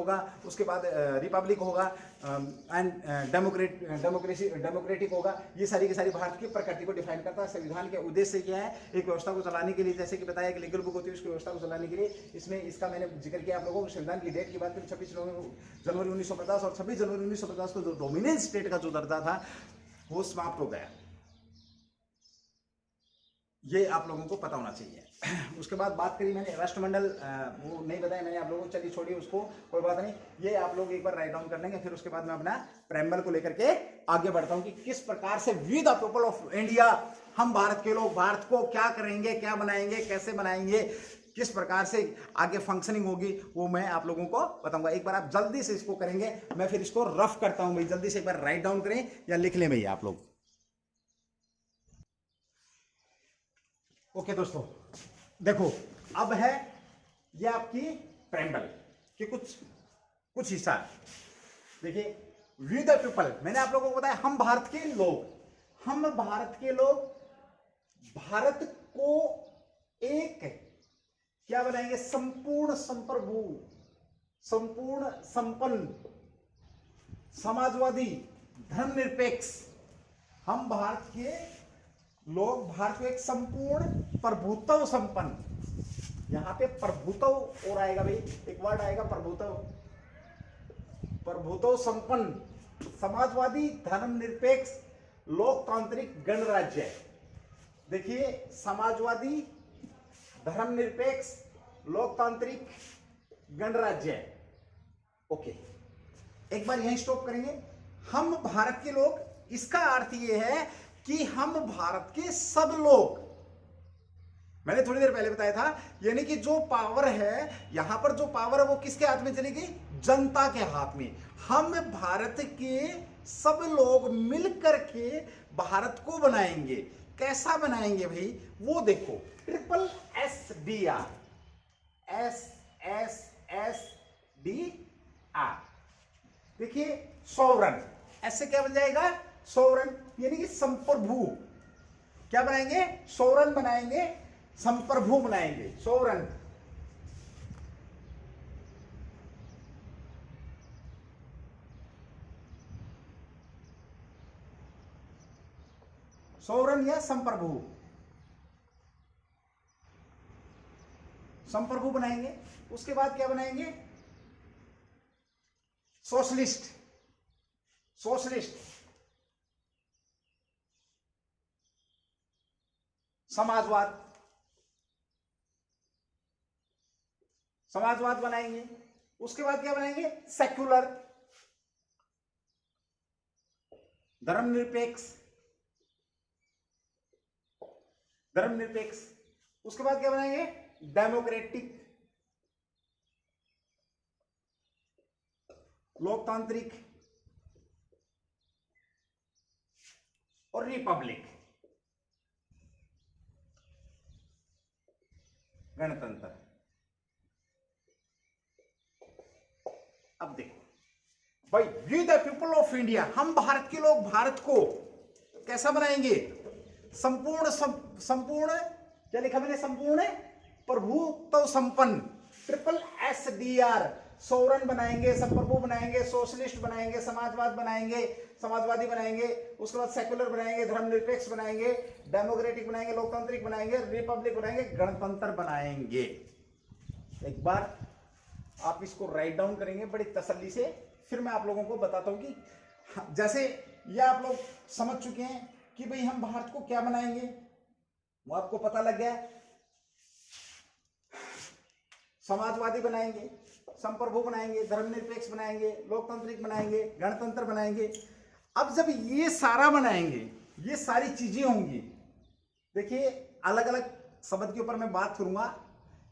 उसके बाद रिपब्लिक होगा एंड डेमोक्रेटिक होगा। ये सारी की सारी भारत की प्रकृति को डिफाइन करता है। संविधान के उद्देश्य क्या है, एक व्यवस्था को चलाने के लिए, जैसे कि बताया कि लीगल बुक होती है, उसकी व्यवस्था को चलाने के लिए। इसमें इसका मैंने जिक्र किया आप लोगों को। संविधान की डेट की बात करें 26 जनवरी 1950, और 26 जनवरी 1950 को जो डोमिनेंट स्टेट का जो दर्जा था वो समाप्त हो गया। ये आप लोगों को पता होना चाहिए। उसके बाद बात करी मैंने राष्ट्रमंडल, वो नहीं बताया मैंने आप लोगों को, चलिए छोड़िए उसको, कोई बात नहीं। ये आप लोग एक बार राइट डाउन कर लेंगे, फिर उसके बाद मैं अपना प्रेम्बल को लेकर के आगे बढ़ता हूं कि किस प्रकार से we the people of India, हम भारत के लोग, भारत को क्या करेंगे, क्या बनाएंगे, कैसे बनाएंगे, किस प्रकार से आगे फंक्शनिंग होगी, वो मैं आप लोगों को बताऊंगा। एक बार आप जल्दी से इसको करेंगे, मैं फिर इसको रफ करता हूं भाई, जल्दी से एक बार राइट डाउन करें या लिख लें भैया आप लोग। ओके दोस्तों, देखो अब है ये आपकी प्रेम्बल कि कुछ हिस्सा। देखिए, वी द पीपल, मैंने आप लोगों को बताया हम भारत के लोग, हम भारत के लोग भारत को एक क्या बनाएंगे, संपूर्ण संप्रभु, संपूर्ण संपन्न, समाजवादी, धर्मनिरपेक्ष। हम भारत के लोग भारत को एक संपूर्ण प्रभुत्व संपन्न, यहां पे प्रभुत्व और आएगा भाई, एक वर्ड आएगा प्रभुत्व, प्रभुत्व संपन्न, समाजवादी, धर्मनिरपेक्ष, लोकतांत्रिक गणराज्य। देखिए, समाजवादी, धर्मनिरपेक्ष, लोकतांत्रिक गणराज्य। ओके, एक बार यहीं स्टॉप करेंगे। हम भारत के लोग, इसका अर्थ यह है कि हम भारत के सब लोग, मैंने थोड़ी देर पहले बताया था, यानी कि जो पावर है यहां पर, जो पावर है वो किसके हाथ में चलेगी, जनता के हाथ में। हम भारत के सब लोग मिलकर के भारत को बनाएंगे। कैसा बनाएंगे भाई, वो देखो, ट्रिपल SDR, SSSDR। देखिए, सोवरन, ऐसे क्या बन जाएगा, सोवरन, यानी कि संप्रभु। क्या बनाएंगे, सोवरन बनाएंगे, संप्रभु बनाएंगे, सोवरन। सोवरन या संप्रभु, संप्रभु बनाएंगे। उसके बाद क्या बनाएंगे, सोशलिस्ट, सोशलिस्ट, समाजवाद, समाजवाद बनाएंगे। उसके बाद क्या बनाएंगे, सेक्युलर, धर्मनिरपेक्ष, धर्मनिरपेक्ष। उसके बाद क्या बनाएंगे, डेमोक्रेटिक, लोकतांत्रिक और रिपब्लिक, गणतंत्र। अब देखो भाई, we the people of India, हम भारत के लोग भारत को कैसा बनाएंगे, संपूर्ण संपूर्ण, क्या लिखा मैंने, संपूर्ण प्रभुत्व संपन्न, SSSDR, सोवरन बनाएंगे, संप्रभु बनाएंगे, सोशलिस्ट बनाएंगे, समाजवाद बनाएंगे, समाजवादी बनाएंगे, उसके बाद सेकुलर बनाएंगे, धर्मनिरपेक्ष बनाएंगे, डेमोक्रेटिक बनाएंगे, लोकतांत्रिक बनाएंगे, रिपब्लिक बनाएंगे, गणतंत्र बनाएंगे। एक बार आप इसको राइट डाउन करेंगे बड़ी तसल्ली से, फिर मैं आप लोगों को बताता हूं कि जैसे ये आप लोग समझ चुके हैं कि भाई हम भारत को क्या बनाएंगे, वो आपको पता लग गया। समाजवादी बनाएंगे, संप्रभु बनाएंगे, धर्मनिरपेक्ष बनाएंगे, लोकतांत्रिक बनाएंगे, गणतंत्र बनाएंगे। अब जब ये सारा बनाएंगे, ये सारी चीजें होंगी, देखिए अलग अलग शब्द के ऊपर मैं बात करूंगा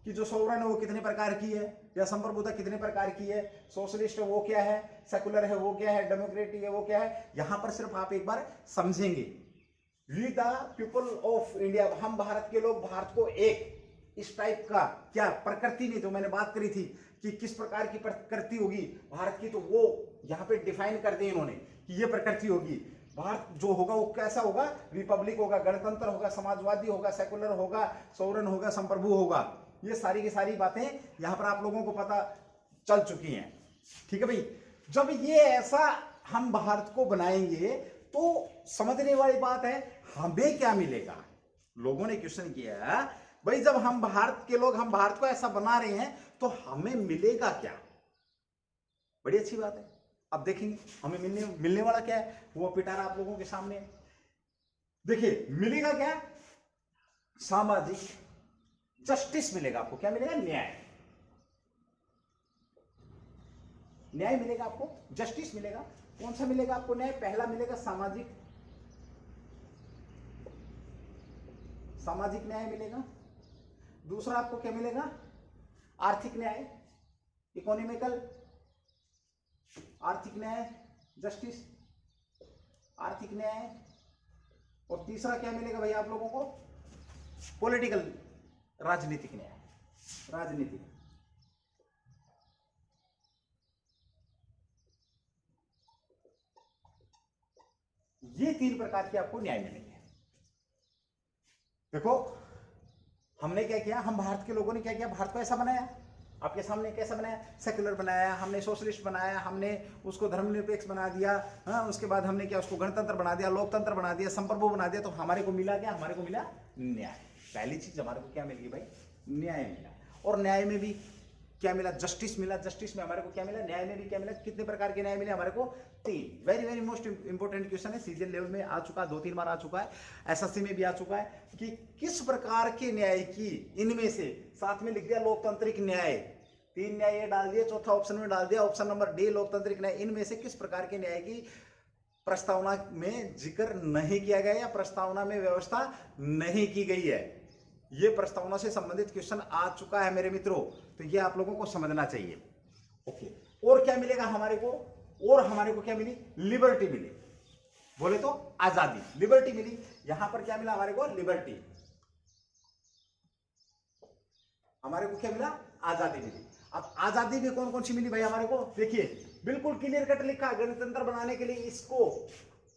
कि जो सोवरन है वो कितने प्रकार की है, या संप्रभुता कितने प्रकार की है, सोशलिस्ट है वो क्या है, सेकुलर है वो क्या है, डेमोक्रेटिक है वो क्या है। यहां पर सिर्फ आप एक बार समझेंगे, we the people of India, हम भारत के लोग, भारत को एक इस टाइप का क्या प्रकृति में, जो मैंने बात करी थी कि किस प्रकार की प्रकृति होगी भारत की, तो वो यहाँ पे डिफाइन कर दी इन्होंने कि ये प्रकृति होगी। भारत जो होगा वो कैसा होगा, रिपब्लिक होगा, गणतंत्र होगा, समाजवादी होगा, सेकुलर होगा, सोवरन होगा, संप्रभु होगा। ये सारी की सारी बातें यहां पर आप लोगों को पता चल चुकी हैं। ठीक है भाई, जब ये ऐसा हम भारत को बनाएंगे तो समझने वाली बात है हमें क्या मिलेगा। लोगों ने क्वेश्चन किया भाई जब हम भारत के लोग, हम भारत को ऐसा बना रहे हैं तो हमें मिलेगा क्या। बड़ी अच्छी बात है, अब देखेंगे हमें मिलने वाला क्या है, वो पिटारा आप लोगों के सामने। देखिए मिलेगा क्या, सामाजिक जस्टिस मिलेगा आपको। क्या मिलेगा, न्याय, न्याय मिलेगा आपको, जस्टिस मिलेगा। कौन सा मिलेगा आपको न्याय, पहला मिलेगा सामाजिक, सामाजिक न्याय मिलेगा। दूसरा आपको क्या मिलेगा, आर्थिक न्याय, इकोनॉमिकल, आर्थिक न्याय, जस्टिस, आर्थिक न्याय। और तीसरा क्या मिलेगा भाई आप लोगों को, पॉलिटिकल, राजनीतिक न्याय, राजनीतिक। ये तीन प्रकार के आपको न्याय मिलेंगे। देखो हमने क्या किया, हम भारत के लोगों ने क्या किया, भारत को ऐसा बनाया, आपके सामने कैसा बनाया, सेकुलर बनाया, हमने सोशलिस्ट बनाया, हमने उसको धर्मनिरपेक्ष बना दिया, हाँ, उसके बाद हमने क्या उसको गणतंत्र बना दिया, लोकतंत्र बना दिया, संप्रभु बना दिया। तो हमारे को मिला क्या, हमारे को मिला न्याय। पहली चीज हमारे को क्या मिल गई भाई, न्याय मिला। और न्याय में भी क्या मिला, जस्टिस मिला। जस्टिस में हमारे को क्या मिला, न्याय में भी क्या मिला, कितने प्रकार के न्याय मिले हमारे को, तीन। Very very most important question है, सीजन लेवल में आ चुका है, 2-3 बार आ चुका है, एसएससी में भी आ चुका है कि किस प्रकार के न्याय की, इनमें से साथ में लिख दिया लोकतांत्रिक न्याय, 3 न्याय ये डाल दिए, चौथा ऑप्शन में डाल दिया ऑप्शन नंबर डी लोकतांत्रिक न्याय। इनमें से किस प्रकार के न्याय की प्रस्तावना में जिक्र नहीं किया गया या प्रस्तावना में व्यवस्था नहीं की गई है। ये प्रस्तावना से संबंधित क्वेश्चन आ चुका है मेरे मित्रों, तो ये आप लोगों को समझना चाहिए। ओके, और क्या मिलेगा हमारे को, और हमारे को क्या मिली, लिबर्टी मिली, बोले तो आजादी, लिबर्टी मिली। यहां पर क्या मिला हमारे को, लिबर्टी, हमारे को क्या मिला, आजादी मिली। अब आजादी में कौन कौन सी मिली भाई हमारे को, देखिए बिल्कुल क्लियर कट लिखा, गणतंत्र बनाने के लिए इसको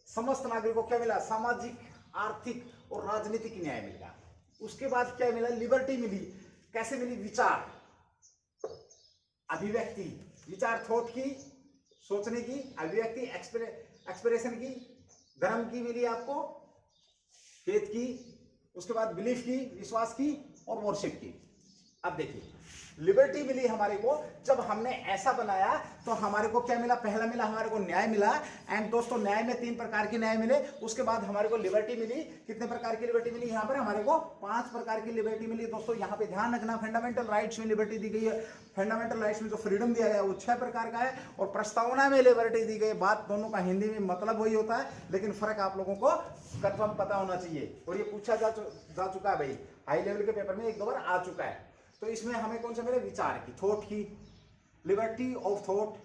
समस्त नागरिकों को क्या मिला, सामाजिक, आर्थिक और राजनीतिक न्याय मिला। उसके बाद क्या मिला, लिबर्टी मिली। कैसे मिली, विचार, अभिव्यक्ति, विचार, थॉट की, सोचने की, अभिव्यक्ति, एक्सप्रेशन की। धर्म की मिली आपको, फेथ की, उसके बाद बिलीफ की, विश्वास की, और वर्शिप की। अब देखिए लिबर्टी मिली हमारे को, जब हमने ऐसा बनाया तो हमारे को क्या मिला, पहला मिला हमारे को न्याय मिला। एंड दोस्तों न्याय में 3 प्रकार के न्याय मिले। उसके बाद हमारे को लिबर्टी मिली। कितने प्रकार की लिबर्टी मिली, यहाँ पर हमारे को 5 प्रकार की लिबर्टी मिली। दोस्तों यहाँ पे ध्यान रखना, फंडामेंटल राइट्स में लिबर्टी दी गई है, फंडामेंटल राइट्स में जो फ्रीडम दिया गया है वो 6 प्रकार का है, और प्रस्तावना में लिबर्टी दी गई। बात दोनों का हिंदी में मतलब वही होता है, लेकिन फर्क आप लोगों को कंफर्म पता होना चाहिए। और ये पूछा जा चुका है भाई, हाई लेवल के पेपर में 1-2 बार आ चुका है। तो इसमें हमें कौन सा मिले, विचार की, थॉट की, लिबर्टी ऑफ थॉट,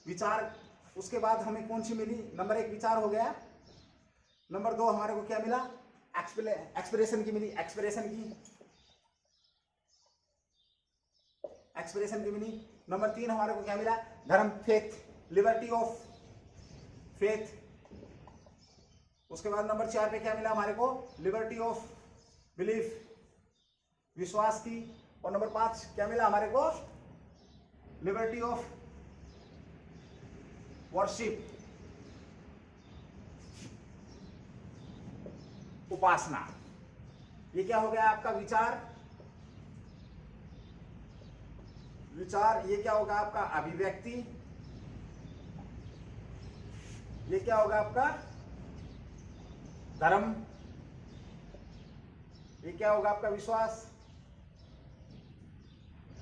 विचार। उसके बाद हमें कौन सी मिली, नंबर 1 विचार हो गया। नंबर 2 हमारे को क्या मिला, एक्सप्रेशन की मिली, एक्सप्रेशन की मिली। नंबर 3 हमारे को क्या मिला, धर्म, फेथ, लिबर्टी ऑफ फेथ। उसके बाद नंबर 4 पे क्या मिला हमारे को, लिबर्टी ऑफ बिलीफ, विश्वास की। और नंबर 5 क्या मिला हमारे को? लिबर्टी ऑफ वर्शिप, उपासना। ये क्या हो गया आपका? विचार। ये क्या होगा आपका? अभिव्यक्ति। ये क्या होगा आपका? धर्म। ये क्या होगा आपका? विश्वास।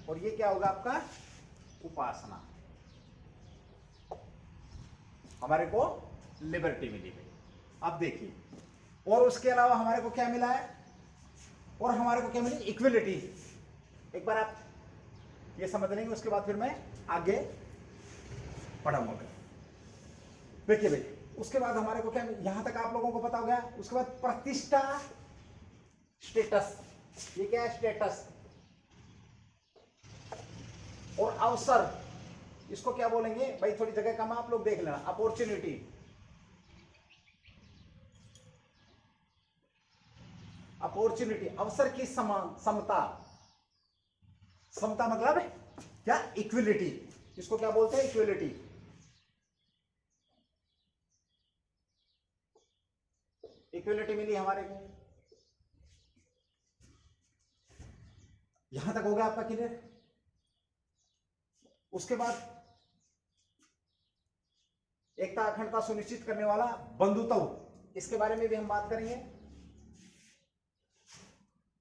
और ये क्या होगा आपका? उपासना। हमारे को लिबर्टी मिली गई। अब देखिए, और उसके अलावा हमारे को क्या मिला है? और हमारे को क्या मिली? इक्विलिटी। एक बार आप ये समझ लेंगे, उसके बाद फिर मैं आगे पढ़ाऊंगा। देखिए भाई, उसके बाद हमारे को क्या, यहां तक आप लोगों को पता हो गया। उसके बाद प्रतिष्ठा, स्टेटस। ये क्या है? स्टेटस। और अवसर, इसको क्या बोलेंगे भाई? थोड़ी जगह कम, आप लोग देख लेना। अपॉर्चुनिटी। अपॉर्चुनिटी, अवसर की समता। समता मतलब क्या? इक्विलिटी। इसको क्या बोलते हैं? इक्विलिटी। इक्विलिटी मिली हमारे को। यहां तक हो गया आपका क्लियर? उसके बाद एकता अखंडता सुनिश्चित करने वाला बंधुत्व, इसके बारे में भी हम बात करेंगे।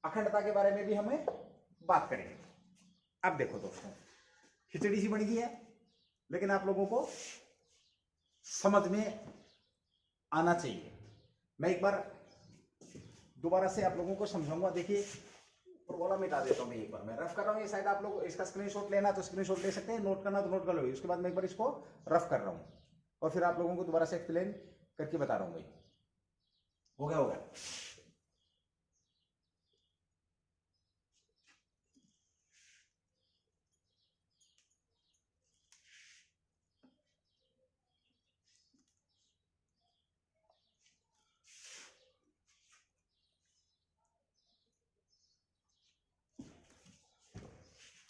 अखंडता के बारे में भी हमें बात करेंगे। अब देखो दोस्तों, खिचड़ी सी बन गई है, लेकिन आप लोगों को समझ में आना चाहिए। मैं एक बार दोबारा से आप लोगों को समझाऊंगा। देखिए, प्रोग्राम मिटा देता हूं मैं एक बार। मैं रफ कर रहा हूं, ये शायद आप लोग इसका स्क्रीनशॉट लेना तो स्क्रीनशॉट ले सकते हैं, नोट करना तो नोट कर लो। उसके बाद मैं एक बार इसको रफ कर रहा हूं और फिर आप लोगों को दोबारा से एक्सप्लेन करके बता रहा हूं भाई। हो गया? हो गया।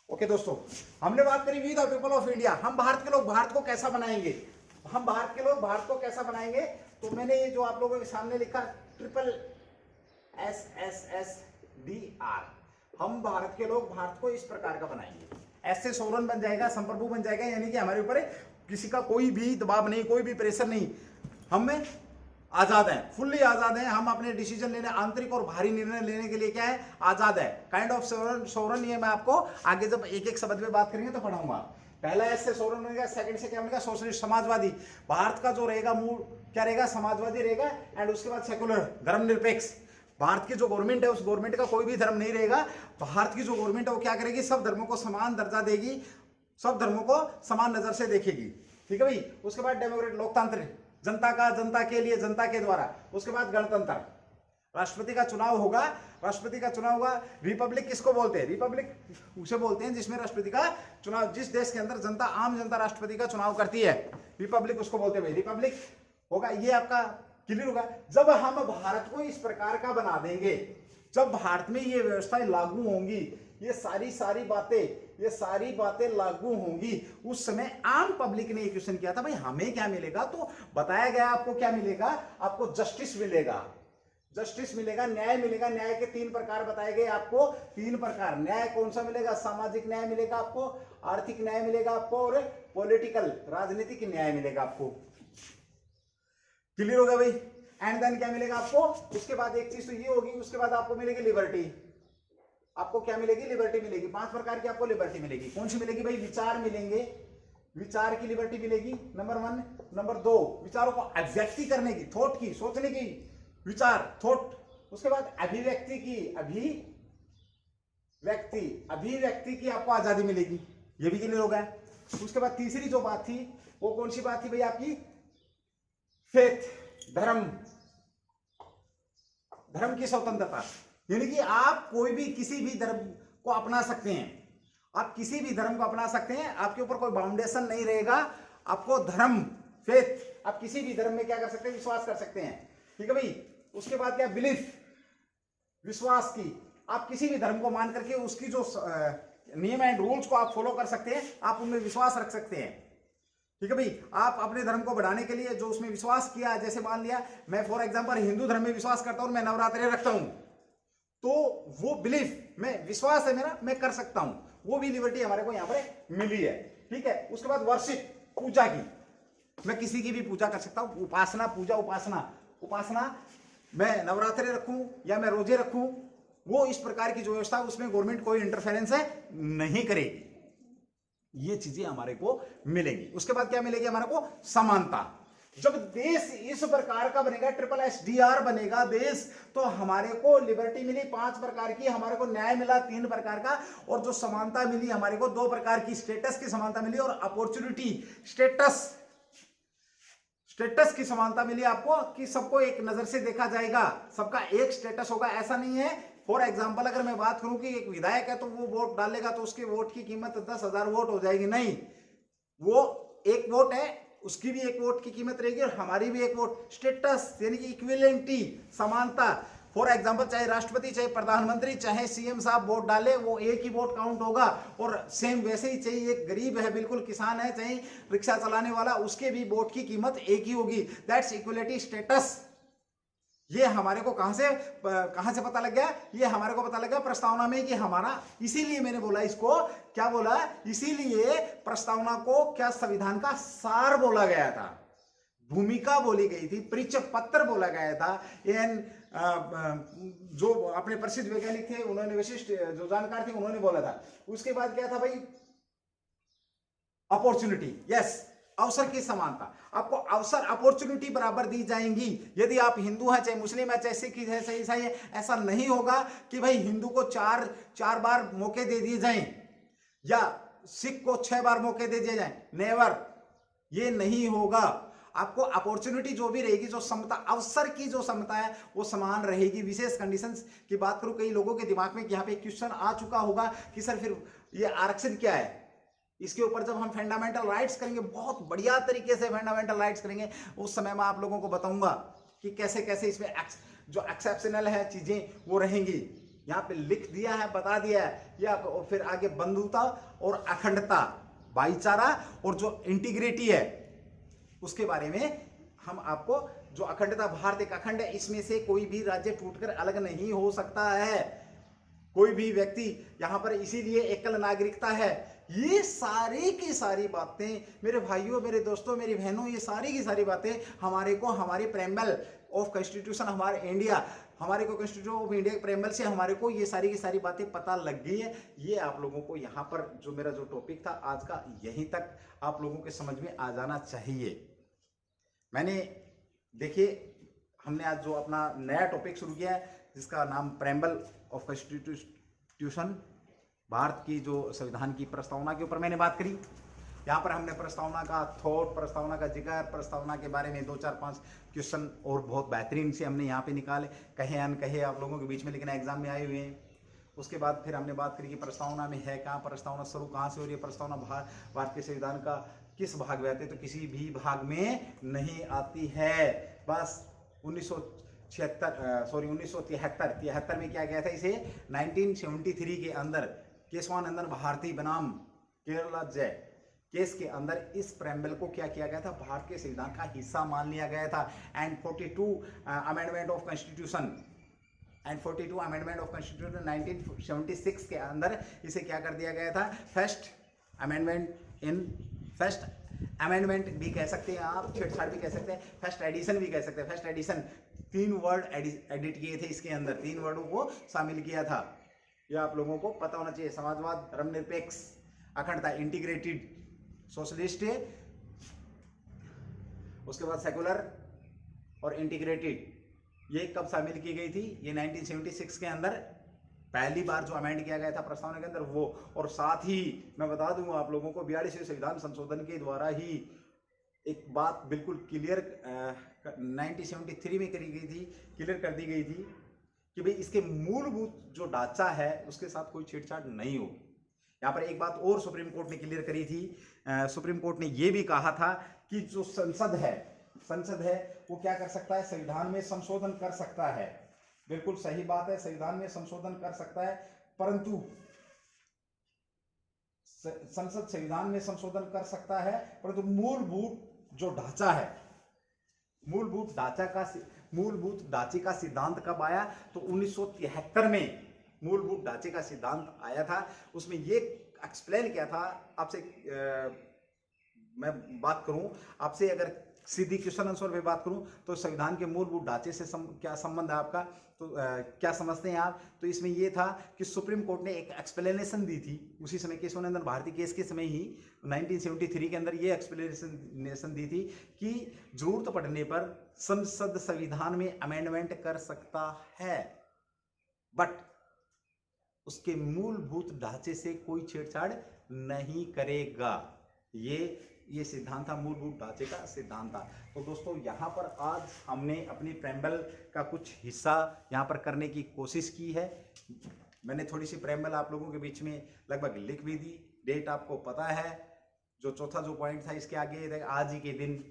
ओके दोस्तों, हमने बात करी we the people of India. हम भारत के लोग भारत को कैसा बनाएंगे? हम भारत के लोग भारत को कैसा बनाएंगे? तो मैंने ये जो आप लोगों के सामने लिखा, SSSDR। हम भारत के लोग भारत को इस प्रकार का बनाएंगे। ऐसे सोवरन बन जाएगा, संप्रभु बन जाएगा, यानी कि हमारे ऊपर किसी का कोई भी दबाव नहीं, कोई भी प्रेशर नहीं। हमें आजाद है, फुल्ली आजाद है। हम अपने डिसीजन लेने, आंतरिक और बाहरी निर्णय लेने के लिए क्या है? आजाद है। Kind of sovereign. ये मैं आपको आगे जब एक एक शब्द में बात करेंगे तो पढ़ाऊंगा। पहला एस से सोवरन बनेगा, सेकंड से क्या बनेगा? सोशलिस्ट, समाजवादी। भारत का जो रहेगा मूल क्या रहेगा? समाजवादी रहेगा। एंड उसके बाद सेकुलर, धर्मनिरपेक्ष। भारत की जो गवर्नमेंट है, उस गवर्नमेंट का कोई भी धर्म नहीं रहेगा। भारत की जो गवर्नमेंट है वो क्या करेगी? सब धर्मों को समान दर्जा देगी, सब धर्मों को समान नजर से देखेगी। ठीक है भाई। उसके बाद डेमोक्रेट, लोकतंत्र, जनता का, जनता के लिए, जनता के द्वारा। उसके बाद गणतंत्र, राष्ट्रपति का चुनाव होगा। राष्ट्रपति का चुनाव होगा। रिपब्लिक किसको बोलते हैं? रिपब्लिक उसे बोलते हैं जिसमें राष्ट्रपति का चुनाव, जिस देश के अंदर जनता, आम जनता राष्ट्रपति का चुनाव करती है, रिपब्लिक उसको बोलते हैं भाई। रिपब्लिक होगा। ये आपका क्लियर होगा। जब हम भारत को इस प्रकार का बना देंगे, जब भारत में ये व्यवस्थाएं लागू होंगी, ये सारी बातें लागू होंगी, उस समय आम पब्लिक ने एक क्वेश्चन किया था, भाई हमें क्या मिलेगा? तो बताया गया आपको क्या मिलेगा? आपको जस्टिस मिलेगा। जस्टिस मिलेगा, न्याय मिलेगा। न्याय के 3 प्रकार बताए गए आपको। 3 प्रकार। न्याय कौन सा मिलेगा? सामाजिक न्याय मिलेगा आपको, आर्थिक न्याय मिलेगा आपको, और पॉलिटिकल, राजनीतिक न्याय मिलेगा आपको। क्लियर होगा भाई? एंड देन क्या मिलेगा आपको? उसके बाद एक चीज तो ये होगी, उसके बाद आपको मिलेगी लिबर्टी। आपको क्या मिलेगी? लिबर्टी मिलेगी। 5 प्रकार की आपको लिबर्टी मिलेगी। कौन सी मिलेगी भाई? विचार मिलेंगे, विचार की लिबर्टी मिलेगी, नंबर 1। नंबर 2, विचारों को अभिव्यक्ति करने की, थॉट की, सोचने की, विचार, थॉट। उसके बाद अभिव्यक्ति की, अभिव्यक्ति की आपको आजादी मिलेगी। ये भी क्लियर हो गया। उसके बाद तीसरी जो बात थी वो कौन सी बात थी भाई? आपकी फेथ, धर्म की स्वतंत्रता। यानी कि आप कोई भी किसी भी धर्म को अपना सकते हैं। आप किसी भी धर्म को अपना सकते हैं, आपके ऊपर कोई बाउंडेशन नहीं रहेगा। आपको धर्म, फेथ, आप किसी भी धर्म में क्या कर सकते हैं? विश्वास कर सकते हैं। ठीक है भाई। उसके बाद क्या? बिलीफ, विश्वास की। आप किसी भी धर्म को मान करके उसकी जो नियम एंड रूल्स को आप फॉलो कर सकते हैं, आप उनमें विश्वास रख सकते हैं। ठीक है भाई, आप अपने धर्म को बढ़ाने के लिए जो उसमें विश्वास किया, जैसे मान लिया मैं फॉर एग्जांपल हिंदू धर्म में विश्वास करता हूं, मैं नवरात्रि रखता हूं, तो वो बिलीफ में विश्वास है मेरा, मैं कर सकता हूं, वो भी लिबर्टी हमारे को यहां पर मिली है। ठीक है, उसके बाद वर्शिप, पूजा की, मैं किसी की भी पूजा कर सकता हूं, उपासना, पूजा, उपासना मैं नवरात्रि रखूं या मैं रोजे रखूं, वो इस प्रकार की जो व्यवस्था उसमें गवर्नमेंट कोई इंटरफेरेंस है नहीं करेगी। ये चीजें हमारे को मिलेगी। उसके बाद क्या मिलेगी हमारे को? समानता। जब देश इस प्रकार का बनेगा, SSSR बनेगा देश, तो हमारे को लिबर्टी मिली 5 प्रकार की, हमारे को न्याय मिला 3 प्रकार का, और जो समानता मिली हमारे को 2 प्रकार की, स्टेटस की समानता मिली और अपॉर्चुनिटी स्टेटस की समानता मिली आपको, कि सबको एक नजर से देखा जाएगा, सबका एक स्टेटस होगा। ऐसा नहीं है फॉर एग्जाम्पल अगर मैं बात करूं कि एक विधायक है तो वो वोट डालेगा तो उसके वोट की कीमत 10,000 वोट हो जाएगी, नहीं, वो एक वोट है, उसकी भी एक वोट की कीमत रहेगी और हमारी भी एक वोट। स्टेटस यानी कि इक्विवेलेंटी, समानता। फॉर एग्जाम्पल चाहे राष्ट्रपति, चाहे प्रधानमंत्री, चाहे सीएम साहब वोट डाले, वो एक ही वोट काउंट होगा। और सेम वैसे ही चाहे एक गरीब है, बिल्कुल किसान है, चाहे रिक्शा चलाने वाला, उसके भी वोट की कीमत एक ही होगी। That's equality status. ये हमारे को कहां से पता लग गया? ये हमारे को पता लग गया प्रस्तावना में, कि हमारा, इसीलिए मैंने बोला इसको, क्या बोला, इसीलिए प्रस्तावना को क्या संविधान का सार बोला गया था, भूमिका बोली गई थी, परिचय पत्र बोला गया था। जो अपने प्रसिद्ध वैज्ञानिक थे, उन्होंने, विशिष्ट जो जानकार थे, उन्होंने बोला था। उसके बाद क्या था भाई? अपॉर्चुनिटी, यस, अवसर की समानता। आपको अवसर, अपॉर्चुनिटी बराबर दी जाएंगी। यदि आप हिंदू हैं, चाहे मुस्लिम है, चाहे सिख है, चाहे ईसाई है, ऐसा नहीं होगा कि भाई हिंदू को चार बार मौके दे दिए जाएं या सिख को 6 बार मौके दे दिए जाएं। नेवर, ये नहीं होगा। आपको अपॉर्चुनिटी जो भी रहेगी, जो समता, अवसर की जो समता है, वो समान रहेगी। विशेष कंडीशंस की बात करूं, कई लोगों के दिमाग में यहाँ पे क्वेश्चन आ चुका होगा कि सर फिर ये आरक्षण क्या है? इसके ऊपर जब हम फंडामेंटल राइट्स करेंगे, बहुत बढ़िया तरीके से फंडामेंटल राइट्स करेंगे, उस समय मैं आप लोगों को बताऊंगा कि कैसे कैसे इसमें जो एक्सेप्शनल है चीजें वो रहेंगी। यहाँ पे लिख दिया है, बता दिया है। या फिर आगे बंधुता और अखंडता, भाईचारा और जो इंटीग्रिटी है, उसके बारे में हम आपको, जो अखंडता, भारत एक अखंड है, इसमें से कोई भी राज्य टूटकर अलग नहीं हो सकता है, कोई भी व्यक्ति यहाँ पर, इसीलिए एकल नागरिकता है। ये सारी की सारी बातें मेरे भाइयों, मेरे दोस्तों, मेरी बहनों, ये सारी की सारी बातें हमारे को, हमारी प्रेम्बल ऑफ कॉन्स्टिट्यूशन, हमारे इंडिया, हमारे को कॉन्स्टिट्यूशन ऑफ इंडिया प्रेम्बल से हमारे को ये सारी की सारी बातें पता लग गई है। ये आप लोगों को यहाँ पर जो मेरा जो टॉपिक था आज का, यहीं तक आप लोगों के समझ में आ जाना चाहिए। मैंने, देखिए, हमने आज जो अपना नया टॉपिक शुरू किया है, जिसका नाम प्रेम्बल ऑफ कॉन्स्टिट्यूशन, भारत की जो संविधान की प्रस्तावना के ऊपर मैंने बात करी। यहाँ पर हमने प्रस्तावना का थॉट, प्रस्तावना का जिक्र, प्रस्तावना के बारे में 2-4-5 क्वेश्चन और बहुत बेहतरीन से हमने यहाँ पे निकाले, कहे अनकहे आप लोगों के बीच में, लेकिन एग्जाम में आए हुए हैं। उसके बाद फिर हमने बात करी कि प्रस्तावना में है कहाँ, प्रस्तावना शुरू कहाँ से हो रही है, प्रस्तावना भारत के संविधान का किस भाग में आती है, तो किसी भी भाग में नहीं आती है। बस 1973 में क्या गया था, इसे 1973 के अंदर केशवानंदन भारती बनाम केरला जय केस के अंदर इस प्रेम्बल को क्या किया गया था, भारत के संविधान का हिस्सा मान लिया गया था। एंड 42 अमेंडमेंट ऑफ कॉन्स्टिट्यूशन 1976 के अंदर इसे क्या कर दिया गया था, फर्स्ट अमेंडमेंट भी कह सकते हैं आप, छेड़छाड़ भी कह सकते हैं, फर्स्ट एडिशन भी कह सकते हैं। फर्स्ट एडिशन 3 वर्ड एडिट किए थे इसके अंदर, 3 वर्डों को शामिल किया था। यह आप लोगों को पता होना चाहिए। समाजवाद, धर्मनिरपेक्ष, अखंडता, इंटीग्रेटेड, सोशलिस्ट, उसके बाद सेकुलर और इंटीग्रेटेड, ये कब शामिल की गई थी? ये 1976 के अंदर पहली बार जो अमेंड किया गया था प्रस्तावना के अंदर वो। और साथ ही मैं बता दूंगा आप लोगों को, 42वें संविधान संशोधन के द्वारा ही एक बात बिल्कुल क्लियर 1973 में करी गई थी, क्लियर कर दी गई थी कि भाई इसके मूलभूत जो ढांचा है उसके साथ कोई छेड़छाड़ नहीं होगी। यहाँ पर एक बात और सुप्रीम कोर्ट ने क्लियर करी थी। सुप्रीम कोर्ट ने यह भी कहा था कि जो संसद है वो क्या कर सकता है, संविधान में संशोधन कर सकता है। बिल्कुल सही बात है, संविधान में संशोधन कर सकता है, परंतु संसद संविधान में संशोधन कर सकता है, परंतु मूलभूत जो ढांचा है, मूलभूत ढांचे का सिद्धांत कब आया? तो 1973 में मूलभूत ढांचे का सिद्धांत आया था। उसमें ये एक्सप्लेन किया था आपसे। मैं बात करूं आपसे, अगर सीधी क्वेश्चन आंसर में बात करूं तो संविधान के मूलभूत ढांचे से क्या संबंध है आपका? तो क्या समझते हैं आप? तो इसमें यह था कि सुप्रीम कोर्ट ने एक एक्सप्लेनेशन दी थी उसी समय, केशवानंदन भारती केस के समय ही 1973 के अंदर ये एक्सप्लेनेशन दी थी कि जरूरत पड़ने पर संसद संविधान में अमेंडमेंट कर सकता है, बट उसके मूलभूत ढांचे से कोई छेड़छाड़ नहीं करेगा। ये सिद्धांत था, मूलभूत ढांचे का सिद्धांत था। तो दोस्तों यहाँ पर आज हमने अपनी प्रेम्बल का कुछ हिस्सा यहाँ पर करने की कोशिश की है। मैंने थोड़ी सी प्रेम्बल आप लोगों के बीच में लगभग लिख भी दी। डेट आपको पता है, जो चौथा जो पॉइंट था इसके आगे आज ही के दिन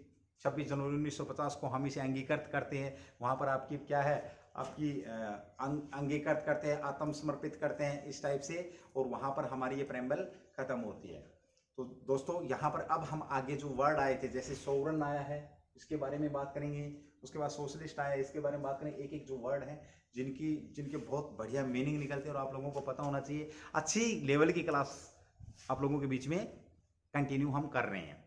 26 जनवरी 1950 को हम इसे अंगीकृत करते हैं। वहाँ पर आपकी क्या है, आपकी अंगीकृत करते हैं, आत्मसमर्पित करते हैं इस टाइप से, और वहाँ पर हमारी ये प्रेम्बल खत्म होती है। तो दोस्तों यहाँ पर अब हम आगे जो वर्ड आए थे, जैसे सोवरन आया है, इसके बारे में बात करेंगे। उसके बाद सोशलिस्ट आया है, इसके बारे में बात करेंगे। एक एक जो वर्ड हैं जिनके बहुत बढ़िया मीनिंग निकलते हैं और आप लोगों को पता होना चाहिए। अच्छी लेवल की क्लास आप लोगों के बीच में कंटिन्यू हम कर रहे हैं।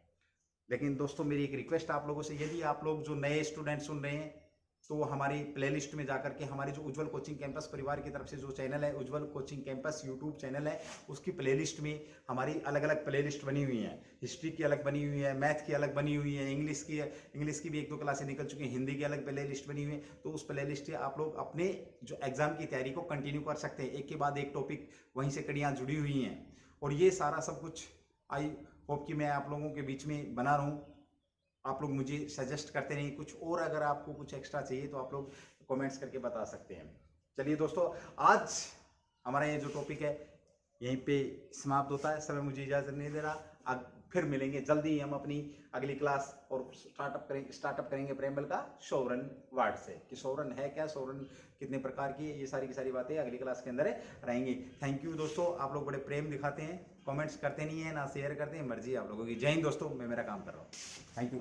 लेकिन दोस्तों मेरी एक रिक्वेस्ट आप लोगों से, यदि आप लोग जो नए स्टूडेंट सुन रहे हैं तो हमारी प्लेलिस्ट में जाकर के हमारे जो उज्जवल कोचिंग कैंपस परिवार की तरफ से जो चैनल है, उज्जवल कोचिंग कैंपस यूट्यूब चैनल है, उसकी प्लेलिस्ट में हमारी अलग अलग प्लेलिस्ट बनी हुई हैं। हिस्ट्री की अलग बनी हुई है, मैथ की अलग बनी हुई है, इंग्लिश की भी 1-2 क्लासें निकल चुकी हैं, हिंदी की अलग प्लेलिस्ट बनी हुई है। तो उस प्लेलिस्ट से आप लोग अपने जो एग्जाम की तैयारी को कंटिन्यू कर सकते हैं। एक के बाद एक टॉपिक वहीं से कड़ियाँ जुड़ी हुई हैं, और ये सारा सब कुछ आई होप कि मैं आप लोगों के बीच में बना रहा हूँ। आप लोग मुझे सजेस्ट करते रहिए, कुछ और अगर आपको कुछ एक्स्ट्रा चाहिए तो आप लोग कमेंट्स करके बता सकते हैं। चलिए दोस्तों, आज हमारा ये जो टॉपिक है यहीं पे समाप्त होता है। समय मुझे इजाज़त नहीं दे रहा। अब फिर मिलेंगे जल्दी ही हम अपनी अगली क्लास, और स्टार्टअप करेंगे प्रेम्बल का सोवरन वर्ड से, कि सोवरन है क्या, सोवरन कितने प्रकार की, ये सारी की सारी बातें अगली क्लास के अंदर रहेंगी। थैंक यू दोस्तों, आप लोग बड़े प्रेम दिखाते हैं, कमेंट्स करते नहीं है ना शेयर करते हैं, मर्जी आप लोगों की। जय हिंद दोस्तों, मैं मेरा काम कर रहा हूँ। Thank you.